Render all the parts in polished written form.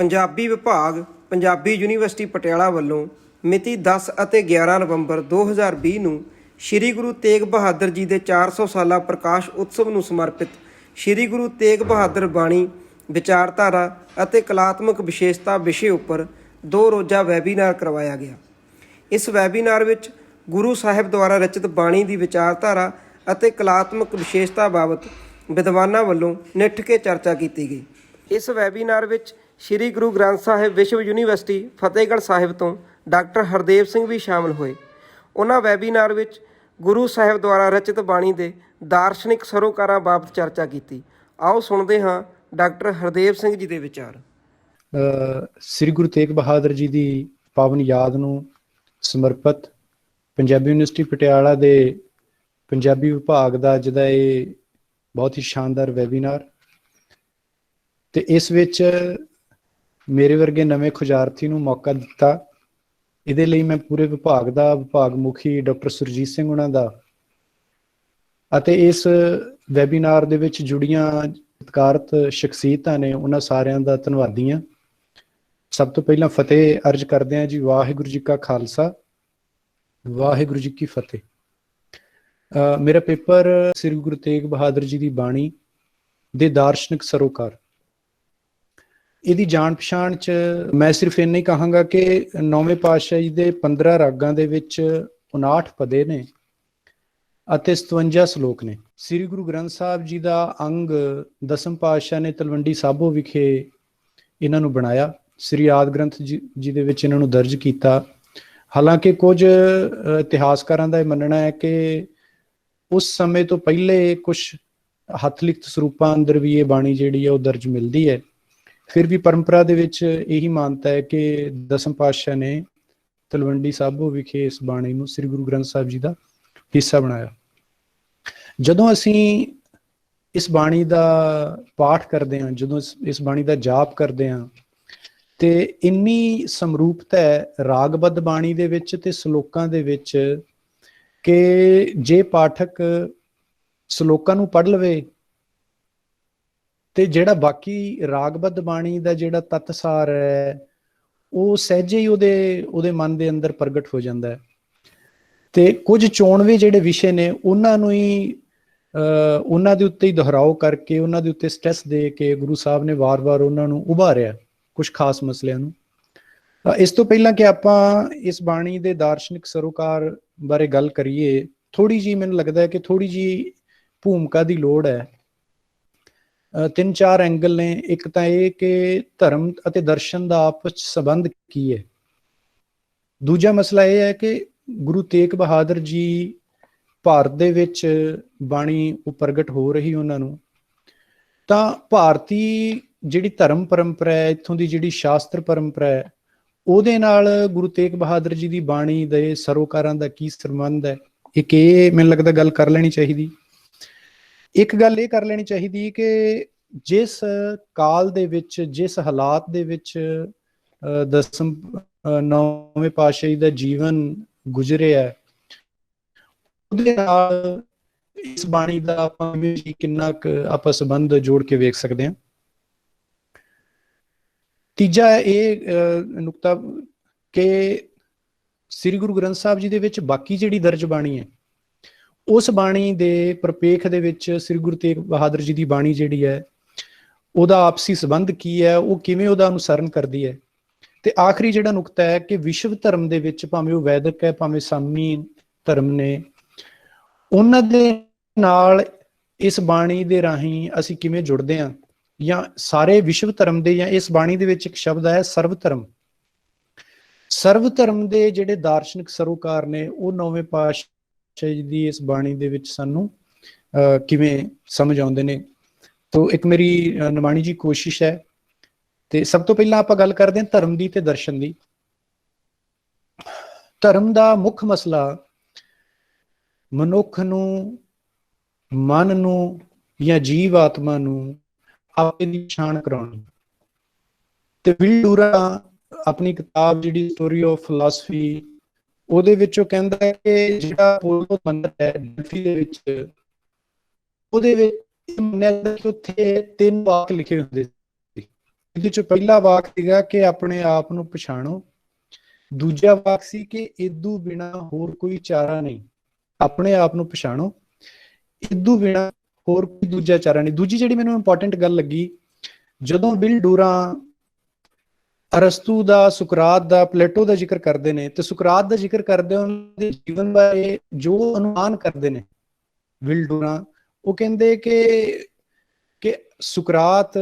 ਪੰਜਾਬੀ ਵਿਭਾਗ ਪੰਜਾਬੀ ਯੂਨੀਵਰਸਿਟੀ ਪਟਿਆਲਾ ਵੱਲੋਂ ਮਿਤੀ 10 ਅਤੇ 11 ਨਵੰਬਰ 2020 ਨੂੰ ਸ੍ਰੀ ਗੁਰੂ ਤੇਗ ਬਹਾਦਰ ਜੀ ਦੇ 400 ਸਾਲਾ ਪ੍ਰਕਾਸ਼ ਉਤਸਵ ਨੂੰ ਸਮਰਪਿਤ ਸ੍ਰੀ ਗੁਰੂ ਤੇਗ ਬਹਾਦਰ ਬਾਣੀ ਵਿਚਾਰਧਾਰਾ ਅਤੇ ਕਲਾਤਮਕ ਵਿਸ਼ੇਸ਼ਤਾ ਵਿਸ਼ੇ ਉੱਪਰ 2 ਰੋਜ਼ਾ ਵੈਬੀਨਾਰ ਕਰਵਾਇਆ ਗਿਆ। ਇਸ ਵੈਬੀਨਾਰ ਵਿੱਚ ਗੁਰੂ ਸਾਹਿਬ ਦੁਆਰਾ ਰਚਿਤ ਬਾਣੀ ਦੀ ਵਿਚਾਰਧਾਰਾ ਅਤੇ ਕਲਾਤਮਕ ਵਿਸ਼ੇਸ਼ਤਾ ਬਾਬਤ ਵਿਦਵਾਨਾਂ ਵੱਲੋਂ ਨਿੱਠ ਕੇ ਚਰਚਾ ਕੀਤੀ ਗਈ। ਇਸ ਵੈਬੀਨਾਰ ਵਿੱਚ ਸ੍ਰੀ ਗੁਰੂ ਗ੍ਰੰਥ ਸਾਹਿਬ ਵਿਸ਼ਵ ਯੂਨੀਵਰਸਿਟੀ ਫਤਿਹਗੜ੍ਹ ਸਾਹਿਬ ਤੋਂ ਡਾਕਟਰ ਹਰਦੇਵ ਸਿੰਘ ਵੀ ਸ਼ਾਮਲ ਹੋਏ। ਉਹਨਾਂ ਵੈਬੀਨਾਰ ਵਿੱਚ ਗੁਰੂ ਸਾਹਿਬ ਦੁਆਰਾ ਰਚਿਤ ਬਾਣੀ ਦੇ ਦਾਰਸ਼ਨਿਕ ਸਰੋਕਾਰਾਂ ਬਾਬਤ ਚਰਚਾ ਕੀਤੀ। ਆਓ ਸੁਣਦੇ ਹਾਂ ਡਾਕਟਰ ਹਰਦੇਵ ਸਿੰਘ ਜੀ ਦੇ ਵਿਚਾਰ। ਸ੍ਰੀ ਗੁਰੂ ਤੇਗ ਬਹਾਦਰ ਜੀ ਦੀ ਪਾਵਨ ਯਾਦ ਨੂੰ ਸਮਰਪਿਤ ਪੰਜਾਬੀ ਯੂਨੀਵਰਸਿਟੀ ਪਟਿਆਲਾ ਦੇ ਪੰਜਾਬੀ ਵਿਭਾਗ ਦਾ ਅੱਜ ਦਾ ਇਹ ਬਹੁਤ ਹੀ ਸ਼ਾਨਦਾਰ ਵੈਬੀਨਾਰ, ਤੇ ਇਸ ਵਿੱਚ ਮੇਰੇ ਵਰਗੇ ਨਵੇਂ ਖੋਜਾਰਥੀ ਨੂੰ ਮੌਕਾ ਦਿੱਤਾ। ਇਹਦੇ ਲਈ ਮੈਂ ਪੂਰੇ ਵਿਭਾਗ ਮੁਖੀ ਡਾਕਟਰ ਸੁਰਜੀਤ ਸਿੰਘ ਉਹਨਾਂ ਦਾ ਅਤੇ ਇਸ ਵੈਬੀਨਾਰ ਦੇ ਵਿੱਚ ਜੁੜੀਆਂ ਸਤਿਕਾਰਤ ਸ਼ਖਸੀਅਤਾਂ ਨੇ ਉਹਨਾਂ ਸਾਰਿਆਂ ਦਾ ਧੰਨਵਾਦੀ ਹਾਂ। ਸਭ ਤੋਂ ਪਹਿਲਾਂ ਫਤਿਹ ਅਰਜ ਕਰਦੇ ਹਾਂ ਜੀ। ਵਾਹਿਗੁਰੂ ਜੀ ਕਾ ਖਾਲਸਾ, ਵਾਹਿਗੁਰੂ ਜੀ ਕੀ ਫਤਿਹ। ਮੇਰਾ ਪੇਪਰ ਸ੍ਰੀ ਗੁਰੂ ਤੇਗ ਬਹਾਦਰ ਜੀ ਦੀ ਬਾਣੀ ਦੇ ਦਾਰਸ਼ਨਿਕ ਸਰੋਕਾਰ। ਇਹਦੀ ਜਾਣ ਪਛਾਣ 'ਚ ਮੈਂ ਸਿਰਫ ਇੰਨਾ ਹੀ ਕਹਾਂਗਾ ਕਿ 9ਵੇਂ ਪਾਤਸ਼ਾਹ ਜੀ ਦੇ 15 ਰਾਗਾਂ ਦੇ ਵਿੱਚ 59 ਪਦੇ ਨੇ ਅਤੇ 57 ਸਲੋਕ ਨੇ। ਸ੍ਰੀ ਗੁਰੂ ਗ੍ਰੰਥ ਸਾਹਿਬ ਜੀ ਦਾ ਅੰਗ 10ਵੇਂ ਪਾਤਸ਼ਾਹ ਨੇ ਤਲਵੰਡੀ ਸਾਬੋ ਵਿਖੇ ਇਹਨਾਂ ਨੂੰ ਬਣਾਇਆ। ਸ੍ਰੀ ਆਦਿ ਗ੍ਰੰਥ ਜੀ ਦੇ ਵਿੱਚ ਇਹਨਾਂ ਨੂੰ ਦਰਜ ਕੀਤਾ। ਹਾਲਾਂਕਿ ਕੁਝ ਇਤਿਹਾਸਕਾਰਾਂ ਦਾ ਇਹ ਮੰਨਣਾ ਹੈ ਕਿ ਉਸ ਸਮੇਂ ਤੋਂ ਪਹਿਲੇ ਕੁਝ ਹੱਥ ਲਿਖਤ ਸਰੂਪਾਂ ਅੰਦਰ ਵੀ ਇਹ ਬਾਣੀ ਜਿਹੜੀ ਹੈ ਉਹ ਦਰਜ ਮਿਲਦੀ ਹੈ। ਫਿਰ ਵੀ ਪਰੰਪਰਾ ਦੇ ਵਿੱਚ ਇਹੀ ਮਾਨਤਾ ਹੈ ਕਿ 10ਵੇਂ ਪਾਤਸ਼ਾਹ ਨੇ ਤਲਵੰਡੀ ਸਾਬੋ ਵਿਖੇ ਇਸ ਬਾਣੀ ਨੂੰ ਸ੍ਰੀ ਗੁਰੂ ਗ੍ਰੰਥ ਸਾਹਿਬ ਜੀ ਦਾ ਹਿੱਸਾ ਬਣਾਇਆ। ਜਦੋਂ ਅਸੀਂ ਇਸ ਬਾਣੀ ਦਾ ਪਾਠ ਕਰਦੇ ਹਾਂ, ਜਦੋਂ ਇਸ ਬਾਣੀ ਦਾ ਜਾਪ ਕਰਦੇ ਹਾਂ, ਤੇ ਇੰਨੀ ਸਮਰੂਪਤਾ ਹੈ ਰਾਗਬੱਧ ਬਾਣੀ ਦੇ ਵਿੱਚ ਤੇ ਸ਼ਲੋਕਾਂ ਦੇ ਵਿੱਚ ਕਿ ਜੇ ਪਾਠਕ ਸ਼ਲੋਕਾਂ ਨੂੰ ਪੜ੍ਹ ਲਵੇ ਤੇ ਜਿਹੜਾ ਬਾਕੀ ਰਾਗਬੱਧ ਬਾਣੀ ਦਾ ਜਿਹੜਾ ਤੱਤਸਾਰ ਹੈ ਉਹ ਸਹਿਜੇ ਹੀ ਉਹਦੇ ਮਨ ਦੇ ਅੰਦਰ ਪ੍ਰਗਟ ਹੋ ਜਾਂਦਾ ਹੈ। ਤੇ ਕੁਝ ਚੋਣਵੇਂ ਜਿਹੜੇ ਵਿਸ਼ੇ ਨੇ ਉਹਨਾਂ ਨੂੰ ਹੀ ਉਹਨਾਂ ਦੇ ਉੱਤੇ ਹੀ ਦੁਹਰਾਓ ਕਰਕੇ, ਉਹਨਾਂ ਦੇ ਉੱਤੇ ਸਟ੍ਰੈਸ ਦੇ ਕੇ ਗੁਰੂ ਸਾਹਿਬ ਨੇ ਵਾਰ-ਵਾਰ ਉਹਨਾਂ ਨੂੰ ਉਭਾਰਿਆ ਕੁਝ ਖਾਸ ਮਸਲਿਆਂ ਨੂੰ। ਇਸ ਤੋਂ ਪਹਿਲਾਂ ਕਿ ਆਪਾਂ ਇਸ ਬਾਣੀ ਦੇ ਦਾਰਸ਼ਨਿਕ ਸਰੋਕਾਰ ਬਾਰੇ ਗੱਲ ਕਰੀਏ, ਥੋੜੀ ਜਿਹੀ ਮੈਨੂੰ ਲੱਗਦਾ ਹੈ ਕਿ ਥੋੜੀ ਜਿਹੀ ਭੂਮਿਕਾ ਦੀ ਲੋੜ ਹੈ। 3-4 ਐਂਗਲ ਨੇ। ਇੱਕ ਤਾਂ ਇਹ ਕਿ ਧਰਮ ਅਤੇ ਦਰਸ਼ਨ ਦਾ ਆਪਸ ਚ ਸੰਬੰਧ ਕੀ ਹੈ। ਦੂਜਾ ਮਸਲਾ ਇਹ ਹੈ ਕਿ ਗੁਰੂ ਤੇਗ ਬਹਾਦਰ ਜੀ ਭਾਰਤ ਦੇ ਵਿੱਚ ਬਾਣੀ ਉਹ ਪ੍ਰਗਟ ਹੋ ਰਹੀ ਉਹਨਾਂ ਨੂੰ, ਤਾਂ ਭਾਰਤੀ ਜਿਹੜੀ ਧਰਮ ਪਰੰਪਰਾ ਹੈ, ਇੱਥੋਂ ਦੀ ਜਿਹੜੀ ਸ਼ਾਸਤਰ ਪਰੰਪਰਾ ਹੈ, ਉਹਦੇ ਨਾਲ ਗੁਰੂ ਤੇਗ ਬਹਾਦਰ ਜੀ ਦੀ ਬਾਣੀ ਦੇ ਸਰੋਕਾਰਾਂ ਦਾ ਕੀ ਸੰਬੰਧ ਹੈ। ਇਹ ਮੈਨੂੰ ਲੱਗਦਾ ਗੱਲ ਕਰ ਲੈਣੀ ਚਾਹੀਦੀ। ਇੱਕ ਗੱਲ ਇਹ ਕਰ ਲੈਣੀ ਚਾਹੀਦੀ ਕਿ ਜਿਸ ਕਾਲ ਦੇ ਵਿੱਚ, ਜਿਸ ਹਾਲਾਤ ਦੇ ਵਿੱਚ 9ਵੇਂ ਪਾਤਸ਼ਾਹੀ ਦਾ ਜੀਵਨ ਗੁਜ਼ਰਿਆ, ਉਹਦੇ ਨਾਲ ਇਸ ਬਾਣੀ ਦਾ ਆਪਾਂ ਕਿੰਨਾ ਕੁ ਆਪਾਂ ਸੰਬੰਧ ਜੋੜ ਕੇ ਵੇਖ ਸਕਦੇ ਹਾਂ। ਤੀਜਾ ਇਹ ਨੁਕਤਾ ਕਿ ਸ੍ਰੀ ਗੁਰੂ ਗ੍ਰੰਥ ਸਾਹਿਬ ਜੀ ਦੇ ਵਿੱਚ ਬਾਕੀ ਜਿਹੜੀ ਦਰਜ ਬਾਣੀ ਹੈ, ਉਸ ਬਾਣੀ ਦੇ ਪ੍ਰਪੇਖ ਦੇ ਵਿੱਚ ਸ੍ਰੀ ਗੁਰੂ ਤੇਗ ਬਹਾਦਰ ਜੀ ਦੀ ਬਾਣੀ ਜਿਹੜੀ ਹੈ ਉਹਦਾ ਆਪਸੀ ਸੰਬੰਧ ਕੀ ਹੈ, ਉਹ ਕਿਵੇਂ ਉਹਦਾ ਅਨੁਸਰਨ ਕਰਦੀ ਹੈ। ਤੇ ਆਖਰੀ ਜਿਹੜਾ ਨੁਕਤਾ ਹੈ ਕਿ ਵਿਸ਼ਵ ਧਰਮ ਦੇ ਵਿੱਚ, ਭਾਵੇਂ ਉਹ ਵੈਦਿਕ ਹੈ, ਭਾਵੇਂ ਸਾਮੀ ਧਰਮ ਨੇ, ਉਹਨਾਂ ਦੇ ਨਾਲ ਇਸ ਬਾਣੀ ਦੇ ਰਾਹੀਂ ਅਸੀਂ ਕਿਵੇਂ ਜੁੜਦੇ ਹਾਂ, ਜਾਂ ਸਾਰੇ ਵਿਸ਼ਵ ਧਰਮ ਦੇ, ਜਾਂ ਇਸ ਬਾਣੀ ਦੇ ਵਿੱਚ ਇੱਕ ਸ਼ਬਦ ਹੈ ਸਰਵ ਧਰਮ। ਸਰਵ ਧਰਮ ਦੇ ਜਿਹੜੇ ਦਾਰਸ਼ਨਿਕ ਸਰੋਕਾਰ ਨੇ ਉਹ 9ਵੇਂ ਪਾਤਸ਼ਾਹ ਜੀ ਦੀ ਇਸ ਬਾਣੀ ਦੇ ਵਿੱਚ ਸਾਨੂੰ ਕਿਵੇਂ ਸਮਝ ਆਉਂਦੇ ਨੇ। ਤੋ ਇੱਕ ਮੇਰੀ ਨਿਮਾਣੀ ਜੀ ਕੋਸ਼ਿਸ਼ ਹੈ। ਤੇ ਸਭ ਤੋਂ ਪਹਿਲਾਂ ਆਪਾਂ ਗੱਲ ਕਰਦੇ ਹਾਂ ਧਰਮ ਦੀ ਤੇ ਦਰਸ਼ਨ ਦੀ। ਧਰਮ ਦਾ ਮੁੱਖ ਮਸਲਾ ਮਨੁੱਖ ਨੂੰ, ਮਨ ਨੂੰ ਜਾਂ ਜੀਵ ਆਤਮਾ ਨੂੰ ਆਪਣੀ ਪਛਾਣ ਕਰਾਉਣੀ। ਤੇ ਵਿਲ ਡੂਰਾ ਆਪਣੀ ਕਿਤਾਬ ਜਿਹੜੀ ਸਟੋਰੀ ਆਫ ਫਿਲਾਸਫੀ, ਉਹਦੇ ਵਿੱਚ ਉਹ ਕਹਿੰਦਾ ਹੈ ਕਿ ਜਿਹੜਾ ਅਪੋਲੋ ਮੰਦਰ ਹੈ ਡੈਲਫੀ ਦੇ ਵਿੱਚ, ਉਹਦੇ ਵਿੱਚ ਮੰਨਿਆ ਜਾਂਦਾ ਕਿ ਉੱਥੇ 3 ਵਾਕ ਲਿਖੇ ਹੁੰਦੇ ਸੀ। ਇਹਦੇ ਚ ਪਹਿਲਾ ਵਾਕ ਸੀਗਾ ਕਿ ਆਪਣੇ ਆਪ ਨੂੰ ਪਛਾਣੋ, ਦੂਜਾ ਵਾਕ ਸੀ ਕਿ ਇਦੂ ਬਿਨਾ ਹੋਰ ਕੋਈ ਚਾਰਾ ਨਹੀਂ। ਆਪਣੇ ਆਪ ਨੂੰ ਪਛਾਣੋ, ਇਦੂ ਬਿਨਾ ਹੋਰ ਕੋਈ ਦੂਜਾ ਚਾਰਾ ਨਹੀਂ। ਦੂਜੀ ਜਿਹੜੀ ਮੈਨੂੰ ਇੰਪੋਰਟੈਂਟ ਗੱਲ ਲੱਗੀ, ਜਦੋਂ ਬਿਲ ਡੂਰਾਂ ਅਰਸਤੂ ਦਾ, ਸੁਕਰਾਤ ਦਾ, ਪਲੇਟੋ ਦਾ ਜ਼ਿਕਰ ਕਰਦੇ ਨੇ, ਤੇ ਸੁਕਰਾਤ ਦਾ ਜ਼ਿਕਰ ਕਰਦੇ ਉਹਨਾਂ ਦੇ ਜੀਵਨ ਬਾਰੇ ਜੋ ਅਨੁਮਾਨ ਕਰਦੇ ਨੇ ਵਿਲ ਡੂਰਾਂ, ਉਹ ਕਹਿੰਦੇ ਕਿ ਸੁਕਰਾਤ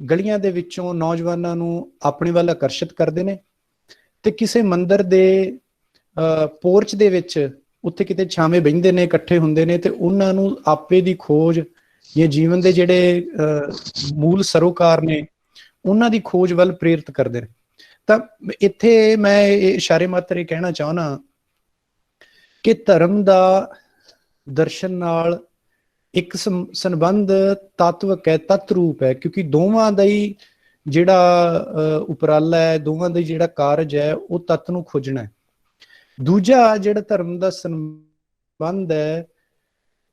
ਗਲੀਆਂ ਦੇ ਵਿੱਚੋਂ ਨੌਜਵਾਨਾਂ ਨੂੰ ਆਪਣੇ ਵੱਲ ਆਕਰਸ਼ਿਤ ਕਰਦੇ ਨੇ, ਤੇ ਕਿਸੇ ਮੰਦਿਰ ਦੇ ਪੋਰਚ ਦੇ ਵਿੱਚ ਉੱਥੇ ਕਿਤੇ ਛਾਵੇਂ ਬਹਿੰਦੇ ਨੇ, ਇਕੱਠੇ ਹੁੰਦੇ ਨੇ, ਤੇ ਉਹਨਾਂ ਨੂੰ ਆਪੇ ਦੀ ਖੋਜ ਜਾਂ ਜੀਵਨ ਦੇ ਜਿਹੜੇ ਮੂਲ ਸਰੋਕਾਰ ਨੇ ਉਹਨਾਂ ਦੀ ਖੋਜ ਵੱਲ ਪ੍ਰੇਰਿਤ ਕਰਦੇ ਨੇ। ਤਾਂ ਇੱਥੇ ਮੈਂ ਇਹ ਇਸ਼ਾਰੇ ਮਾਤਰ ਇਹ ਕਹਿਣਾ ਚਾਹੁੰਦਾ ਕਿ ਧਰਮ ਦਾ ਦਰਸ਼ਨ ਨਾਲ ਇੱਕ ਸੰਬੰਧ ਤੱਤਵਕ ਹੈ, ਤੱਤ ਰੂਪ ਹੈ, ਕਿਉਂਕਿ ਦੋਵਾਂ ਦਾ ਹੀ ਜਿਹੜਾ ਉਪਰਾਲਾ ਹੈ, ਦੋਵਾਂ ਦਾ ਜਿਹੜਾ ਕਾਰਜ ਹੈ, ਉਹ ਤੱਤ ਨੂੰ ਖੋਜਣਾ ਹੈ। ਦੂਜਾ ਜਿਹੜਾ ਧਰਮ ਦਾ ਸੰਬੰਧ ਹੈ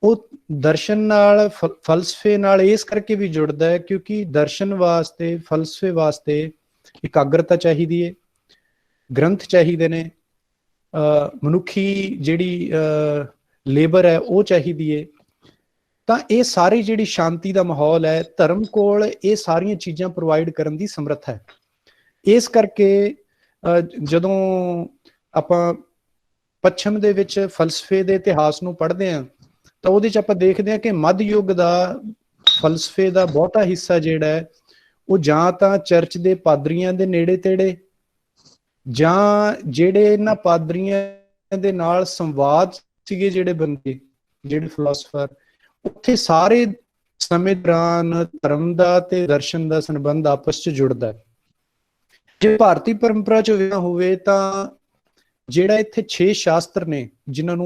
ਉਹ ਦਰਸ਼ਨ ਨਾਲ, ਫਲਸਫੇ ਨਾਲ ਇਸ ਕਰਕੇ ਵੀ ਜੁੜਦਾ ਹੈ ਕਿਉਂਕਿ ਦਰਸ਼ਨ ਵਾਸਤੇ, ਫਲਸਫੇ ਵਾਸਤੇ ਇਕਾਗਰਤਾ ਚਾਹੀਦੀ ਹੈ, ਗ੍ਰੰਥ ਚਾਹੀਦੇ ਨੇ, ਮਨੁੱਖੀ ਜਿਹੜੀ ਲੇਬਰ ਹੈ ਉਹ ਚਾਹੀਦੀ ਹੈ। ਤਾਂ ਇਹ ਸਾਰੀ ਜਿਹੜੀ ਸ਼ਾਂਤੀ ਦਾ ਮਾਹੌਲ ਹੈ, ਧਰਮ ਕੋਲ ਇਹ ਸਾਰੀਆਂ ਚੀਜ਼ਾਂ ਪ੍ਰੋਵਾਈਡ ਕਰਨ ਦੀ ਸਮਰੱਥਾ ਹੈ। ਇਸ ਕਰਕੇ ਜਦੋਂ ਆਪਾਂ ਪੱਛਮ ਦੇ ਵਿੱਚ ਫਲਸਫੇ ਦੇ ਇਤਿਹਾਸ ਨੂੰ ਪੜ੍ਹਦੇ ਹਾਂ ਤਾਂ ਉਹਦੇ 'ਚ ਆਪਾਂ ਦੇਖਦੇ ਹਾਂ ਕਿ ਮੱਧ ਯੁੱਗ ਦਾ ਫਲਸਫੇ ਦਾ ਬਹੁਤਾ ਹਿੱਸਾ ਜਿਹੜਾ ਹੈ ਉਹ ਜਾਂ ਤਾਂ ਚਰਚ ਦੇ ਪਾਦਰੀਆਂ ਦੇ ਨੇੜੇ ਤੇੜੇ, ਜਾਂ ਜਿਹੜੇ ਇਹਨਾਂ ਪਾਦਰੀਆਂ ਦੇ ਨਾਲ ਸੰਵਾਦ ਸੀਗੇ, ਜਿਹੜੇ ਬੰਦੇ, ਜਿਹੜੇ ਫਿਲਾਸਫਰ, ਉੱਥੇ ਸਾਰੇ ਸਮੇਂ ਦੌਰਾਨ ਧਰਮ ਦਾ ਤੇ ਦਰਸ਼ਨ ਦਾ ਸੰਬੰਧ ਆਪਸ 'ਚ ਜੁੜਦਾ ਹੈ। ਜੇ ਭਾਰਤੀ ਪਰੰਪਰਾ 'ਚ ਹੋਵੇ ਤਾਂ ਜਿਹੜਾ ਇੱਥੇ 6 ਸ਼ਾਸਤਰ ਨੇ, ਜਿਨ੍ਹਾਂ ਨੂੰ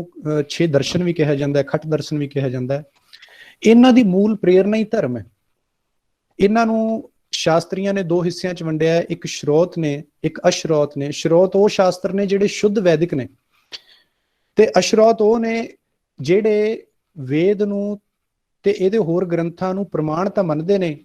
6 ਦਰਸ਼ਨ ਵੀ ਕਿਹਾ ਜਾਂਦਾ ਹੈ, ਖਟ ਦਰਸ਼ਨ ਵੀ ਕਿਹਾ ਜਾਂਦਾ ਹੈ, ਇਹਨਾਂ ਦੀ ਮੂਲ ਪ੍ਰੇਰਨਾ ਹੀ ਧਰਮ ਹੈ। ਇਹਨਾਂ ਨੂੰ ਸ਼ਾਸਤਰੀਆਂ ਨੇ 2 ਹਿੱਸਿਆਂ 'ਚ ਵੰਡਿਆ ਹੈ, ਇੱਕ ਸ਼ਰੋਤ ਨੇ, ਇੱਕ ਅਸ਼ਰੋਤ ਨੇ। ਸ਼ਰੋਤ ਉਹ ਸ਼ਾਸਤਰ ਨੇ ਜਿਹੜੇ ਸ਼ੁੱਧ ਵੈਦਿਕ ਨੇ, ਤੇ ਅਸ਼ਰੋਤ ਉਹ ਨੇ ਜਿਹੜੇ ਵੇਦ ਨੂੰ ਤੇ ਇਹਦੇ ਹੋਰ ਗ੍ਰੰਥਾਂ ਨੂੰ ਪ੍ਰਮਾਣ ਤਾਂ ਮੰਨਦੇ ਨੇ,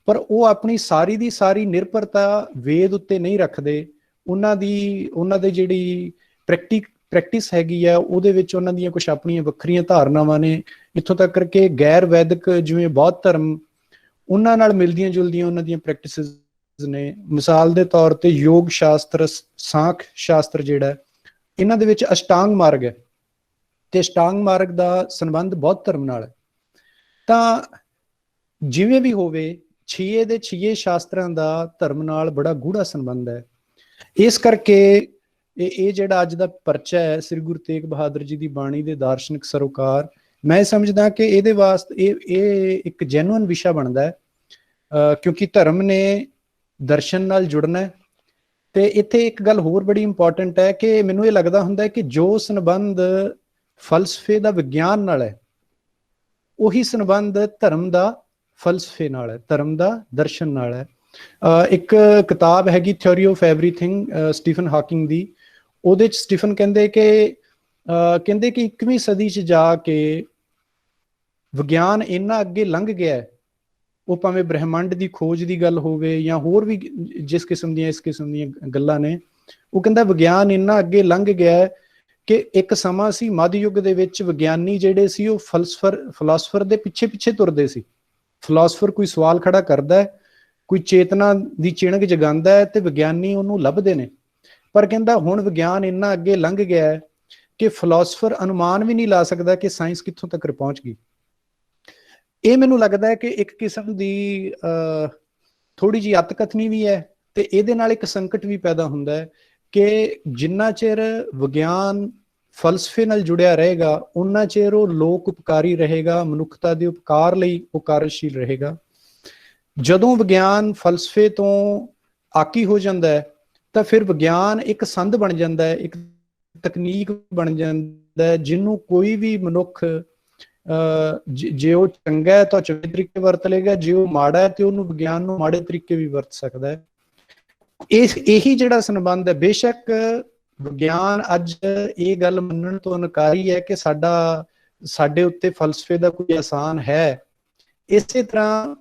ਪਰ ਉਹ ਆਪਣੀ ਸਾਰੀ ਦੀ ਸਾਰੀ ਨਿਰਭਰਤਾ ਵੇਦ ਉੱਤੇ ਨਹੀਂ ਰੱਖਦੇ। ਉਹਨਾਂ ਦੀ ਜਿਹੜੀ ਪ੍ਰੈਕਟਿਸ ਹੈਗੀ ਆ, ਉਹਦੇ ਵਿੱਚ ਉਹਨਾਂ ਦੀਆਂ ਕੁਝ ਆਪਣੀਆਂ ਵੱਖਰੀਆਂ ਧਾਰਨਾਵਾਂ ਨੇ। ਇੱਥੋਂ ਤੱਕ ਕਰਕੇ ਗੈਰ ਵੈਦਿਕ ਜਿਵੇਂ ਬੌਧ ਧਰਮ, ਉਹਨਾਂ ਨਾਲ ਮਿਲਦੀਆਂ ਜੁਲਦੀਆਂ ਉਹਨਾਂ ਦੀਆਂ ਪ੍ਰੈਕਟਿਸਿਸ ਨੇ। ਮਿਸਾਲ ਦੇ ਤੌਰ ਤੇ ਯੋਗ ਸ਼ਾਸਤਰ, ਸਾਂਖ ਸ਼ਾਸਤਰ ਜਿਹੜਾ, ਇਹਨਾਂ ਦੇ ਵਿੱਚ ਅਸ਼ਟਾਂਗ ਮਾਰਗ ਹੈ, ਤੇ ਅਸ਼ਟਾਂਗ ਮਾਰਗ ਦਾ ਸੰਬੰਧ ਬੌਧ ਧਰਮ ਨਾਲ ਹੈ। ਤਾਂ ਜਿਵੇਂ ਵੀ ਹੋਵੇ, 6 ਦੇ 6 ਸ਼ਾਸਤਰਾਂ ਦਾ ਧਰਮ ਨਾਲ ਬੜਾ ਗੂੜਾ ਸੰਬੰਧ ਹੈ। ਇਸ ਕਰਕੇ ਇਹ ਜਿਹੜਾ ਅੱਜ ਦਾ ਪਰਚਾ ਹੈ ਸ੍ਰੀ ਗੁਰੂ ਤੇਗ ਬਹਾਦਰ ਜੀ ਦੀ ਬਾਣੀ ਦੇ ਦਾਰਸ਼ਨਿਕ ਸਰੋਕਾਰ, ਮੈਂ ਸਮਝਦਾ ਕਿ ਇਹਦੇ ਵਾਸਤੇ ਇਹ ਇੱਕ ਜੈਨੂਅਨ ਵਿਸ਼ਾ ਬਣਦਾ ਹੈ, ਕਿਉਂਕਿ ਧਰਮ ਨੇ ਦਰਸ਼ਨ ਨਾਲ ਜੁੜਨਾ ਹੈ। ਤੇ ਇੱਥੇ ਇੱਕ ਗੱਲ ਹੋਰ ਬੜੀ ਇੰਪੋਰਟੈਂਟ ਹੈ ਕਿ ਮੈਨੂੰ ਇਹ ਲੱਗਦਾ ਹੁੰਦਾ ਹੈ ਕਿ ਜੋ ਸੰਬੰਧ ਫਲਸਫੇ ਦਾ ਵਿਗਿਆਨ ਨਾਲ ਹੈ, ਉਹੀ ਸੰਬੰਧ ਧਰਮ ਦਾ ਫਲਸਫੇ ਨਾਲ ਹੈ, ਧਰਮ ਦਾ ਦਰਸ਼ਨ ਨਾਲ ਹੈ। ਇੱਕ ਕਿਤਾਬ ਹੈਗੀ theory of everything, Stephen Hawking ਦੀ। ਉਹਦੇ 'ਚ ਸਟੀਫਨ ਕਹਿੰਦੇ ਕਿ 21ਵੀਂ ਸਦੀ 'ਚ ਜਾ ਕੇ ਵਿਗਿਆਨ ਇੰਨਾ ਅੱਗੇ ਲੰਘ ਗਿਆ ਹੈ, ਉਹ ਭਾਵੇਂ ਬ੍ਰਹਿਮੰਡ ਦੀ ਖੋਜ ਦੀ ਗੱਲ ਹੋਵੇ ਜਾਂ ਹੋਰ ਵੀ ਇਸ ਕਿਸਮ ਦੀਆਂ ਗੱਲਾਂ ਨੇ, ਉਹ ਕਹਿੰਦਾ ਵਿਗਿਆਨ ਇੰਨਾ ਅੱਗੇ ਲੰਘ ਗਿਆ ਹੈ ਕਿ ਇੱਕ ਸਮਾਂ ਸੀ ਮੱਧ ਯੁੱਗ ਦੇ ਵਿੱਚ ਵਿਗਿਆਨੀ ਜਿਹੜੇ ਸੀ ਉਹ ਫਿਲਾਸਫਰ ਦੇ ਪਿੱਛੇ ਤੁਰਦੇ ਸੀ। ਫਿਲਾਸਫਰ ਕੋਈ ਸਵਾਲ ਖੜਾ ਕਰਦਾ ਹੈ, ਕੋਈ ਚੇਤਨਾ ਦੀ ਚਿਣਗ ਜਗਾਉਂਦਾ ਹੈ, ਤੇ ਵਿਗਿਆਨੀ ਉਹਨੂੰ ਲੱਭਦੇ ਨੇ। ਪਰ ਕਹਿੰਦਾ ਹੁਣ ਵਿਗਿਆਨ ਇੰਨਾ ਅੱਗੇ ਲੰਘ ਗਿਆ ਹੈ ਕਿ ਫਿਲਾਸਫਰ ਅਨੁਮਾਨ ਵੀ ਨਹੀਂ ਲਾ ਸਕਦਾ ਕਿ ਸਾਇੰਸ ਕਿੱਥੋਂ ਤੱਕ ਪਹੁੰਚ ਗਈ। ਇਹ ਮੈਨੂੰ ਲੱਗਦਾ ਹੈ ਕਿ ਇੱਕ ਕਿਸਮ ਦੀ ਥੋੜੀ ਜਿਹੀ ਅਤਕਥਨੀ ਵੀ ਹੈ, ਤੇ ਇਹਦੇ ਨਾਲ ਇੱਕ ਸੰਕਟ ਵੀ ਪੈਦਾ ਹੁੰਦਾ ਹੈ ਕਿ ਜਿੰਨਾ ਚਿਰ ਵਿਗਿਆਨ ਫਲਸਫੇ ਨਾਲ ਜੁੜਿਆ ਰਹੇਗਾ, ਉਨਾ ਚਿਰ ਉਹ ਲੋਕ ਉਪਕਾਰੀ ਰਹੇਗਾ, ਮਨੁੱਖਤਾ ਦੇ ਉਪਕਾਰ ਲਈ ਉਹ ਕਾਰਜਸ਼ੀਲ ਰਹੇਗਾ। ਜਦੋਂ ਵਿਗਿਆਨ ਫਲਸਫੇ ਤੋਂ ਆਕੀ ਹੋ ਜਾਂਦਾ ਹੈ ਤਾਂ ਫਿਰ ਵਿਗਿਆਨ ਇੱਕ ਸੰਦ ਬਣ ਜਾਂਦਾ ਹੈ, ਇੱਕ ਤਕਨੀਕ ਬਣ ਜਾਂਦਾ ਹੈ, ਜਿਹਨੂੰ ਕੋਈ ਵੀ ਮਨੁੱਖ ਜੇ ਉਹ ਚੰਗਾ ਹੈ ਤਾਂ ਚੰਗੇ ਤਰੀਕੇ ਵਰਤ ਲਏਗਾ, ਜੇ ਉਹ ਮਾੜਾ ਹੈ ਤੇ ਉਹਨੂੰ ਵਿਗਿਆਨ ਨੂੰ ਮਾੜੇ ਤਰੀਕੇ ਵੀ ਵਰਤ ਸਕਦਾ ਹੈ। ਇਹੀ ਜਿਹੜਾ ਸੰਬੰਧ ਹੈ, ਬੇਸ਼ੱਕ ਵਿਗਿਆਨ ਅੱਜ ਇਹ ਗੱਲ ਮੰਨਣ ਤੋਂ ਇਨਕਾਰੀ ਹੈ ਕਿ ਸਾਡੇ ਉੱਤੇ ਫਲਸਫੇ ਦਾ ਕੋਈ ਅਹਿਸਾਨ ਹੈ, ਇਸੇ ਤਰ੍ਹਾਂ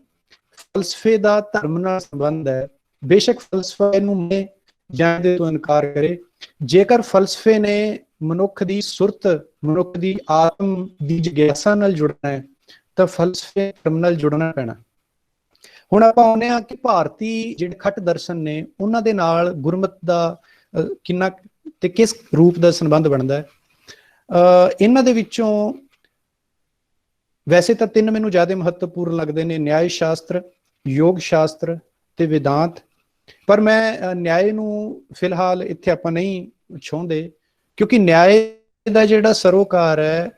ਫਲਸਫੇ ਦਾ ਧਰਮ ਨਾਲ ਸੰਬੰਧ ਹੈ, ਬੇਸ਼ੱਕ ਫਲਸਫਾ ਇਹਨੂੰ ਮੰਨੇ ਜਾਂ ਇਹਦੇ ਤੋਂ ਇਨਕਾਰ ਕਰੇ, ਜੇਕਰ ਫਲਸਫੇ ਨੇ ਮਨੁੱਖ ਦੀ ਸੁਰਤ, ਮਨੁੱਖ ਦੀ ਆਤਮ ਦੀ ਜਿਗਿਆਸਾ ਨਾਲ ਜੁੜਨਾ ਹੈ ਤਾਂ ਫਲਸਫੇ ਧਰਮ ਨਾਲ ਜੁੜਨਾ ਪੈਣਾ। ਹੁਣ ਆਪਾਂ ਆਉਂਦੇ ਹਾਂ ਕਿ ਭਾਰਤੀ ਜਿਹੜੇ ਖੱਟ ਦਰਸ਼ਨ ਨੇ ਉਹਨਾਂ ਦੇ ਨਾਲ ਗੁਰਮਤ ਦਾ ਕਿੰਨਾ ਤੇ ਕਿਸ ਰੂਪ ਦਾ ਸੰਬੰਧ ਬਣਦਾ ਹੈ। ਇਹਨਾਂ ਦੇ ਵਿੱਚੋਂ ਵੈਸੇ ਤਾਂ ਤਿੰਨ ਮੈਨੂੰ ਜ਼ਿਆਦਾ ਮਹੱਤਵਪੂਰਨ ਲੱਗਦੇ ਨੇ, ਨਿਆਇ ਸ਼ਾਸਤਰ, ਯੋਗ ਸ਼ਾਸਤਰ ਤੇ ਵਿਦਾਂਤ। ਪਰ ਮੈਂ ਨਿਆਇ ਨੂੰ ਫਿਲਹਾਲ ਇੱਥੇ ਆਪਾਂ ਨਹੀਂ ਛੋਂਦੇ, ਕਿਉਂਕਿ ਨਿਆਇ ਦਾ ਜਿਹੜਾ ਸਰੋਕਾਰ ਹੈ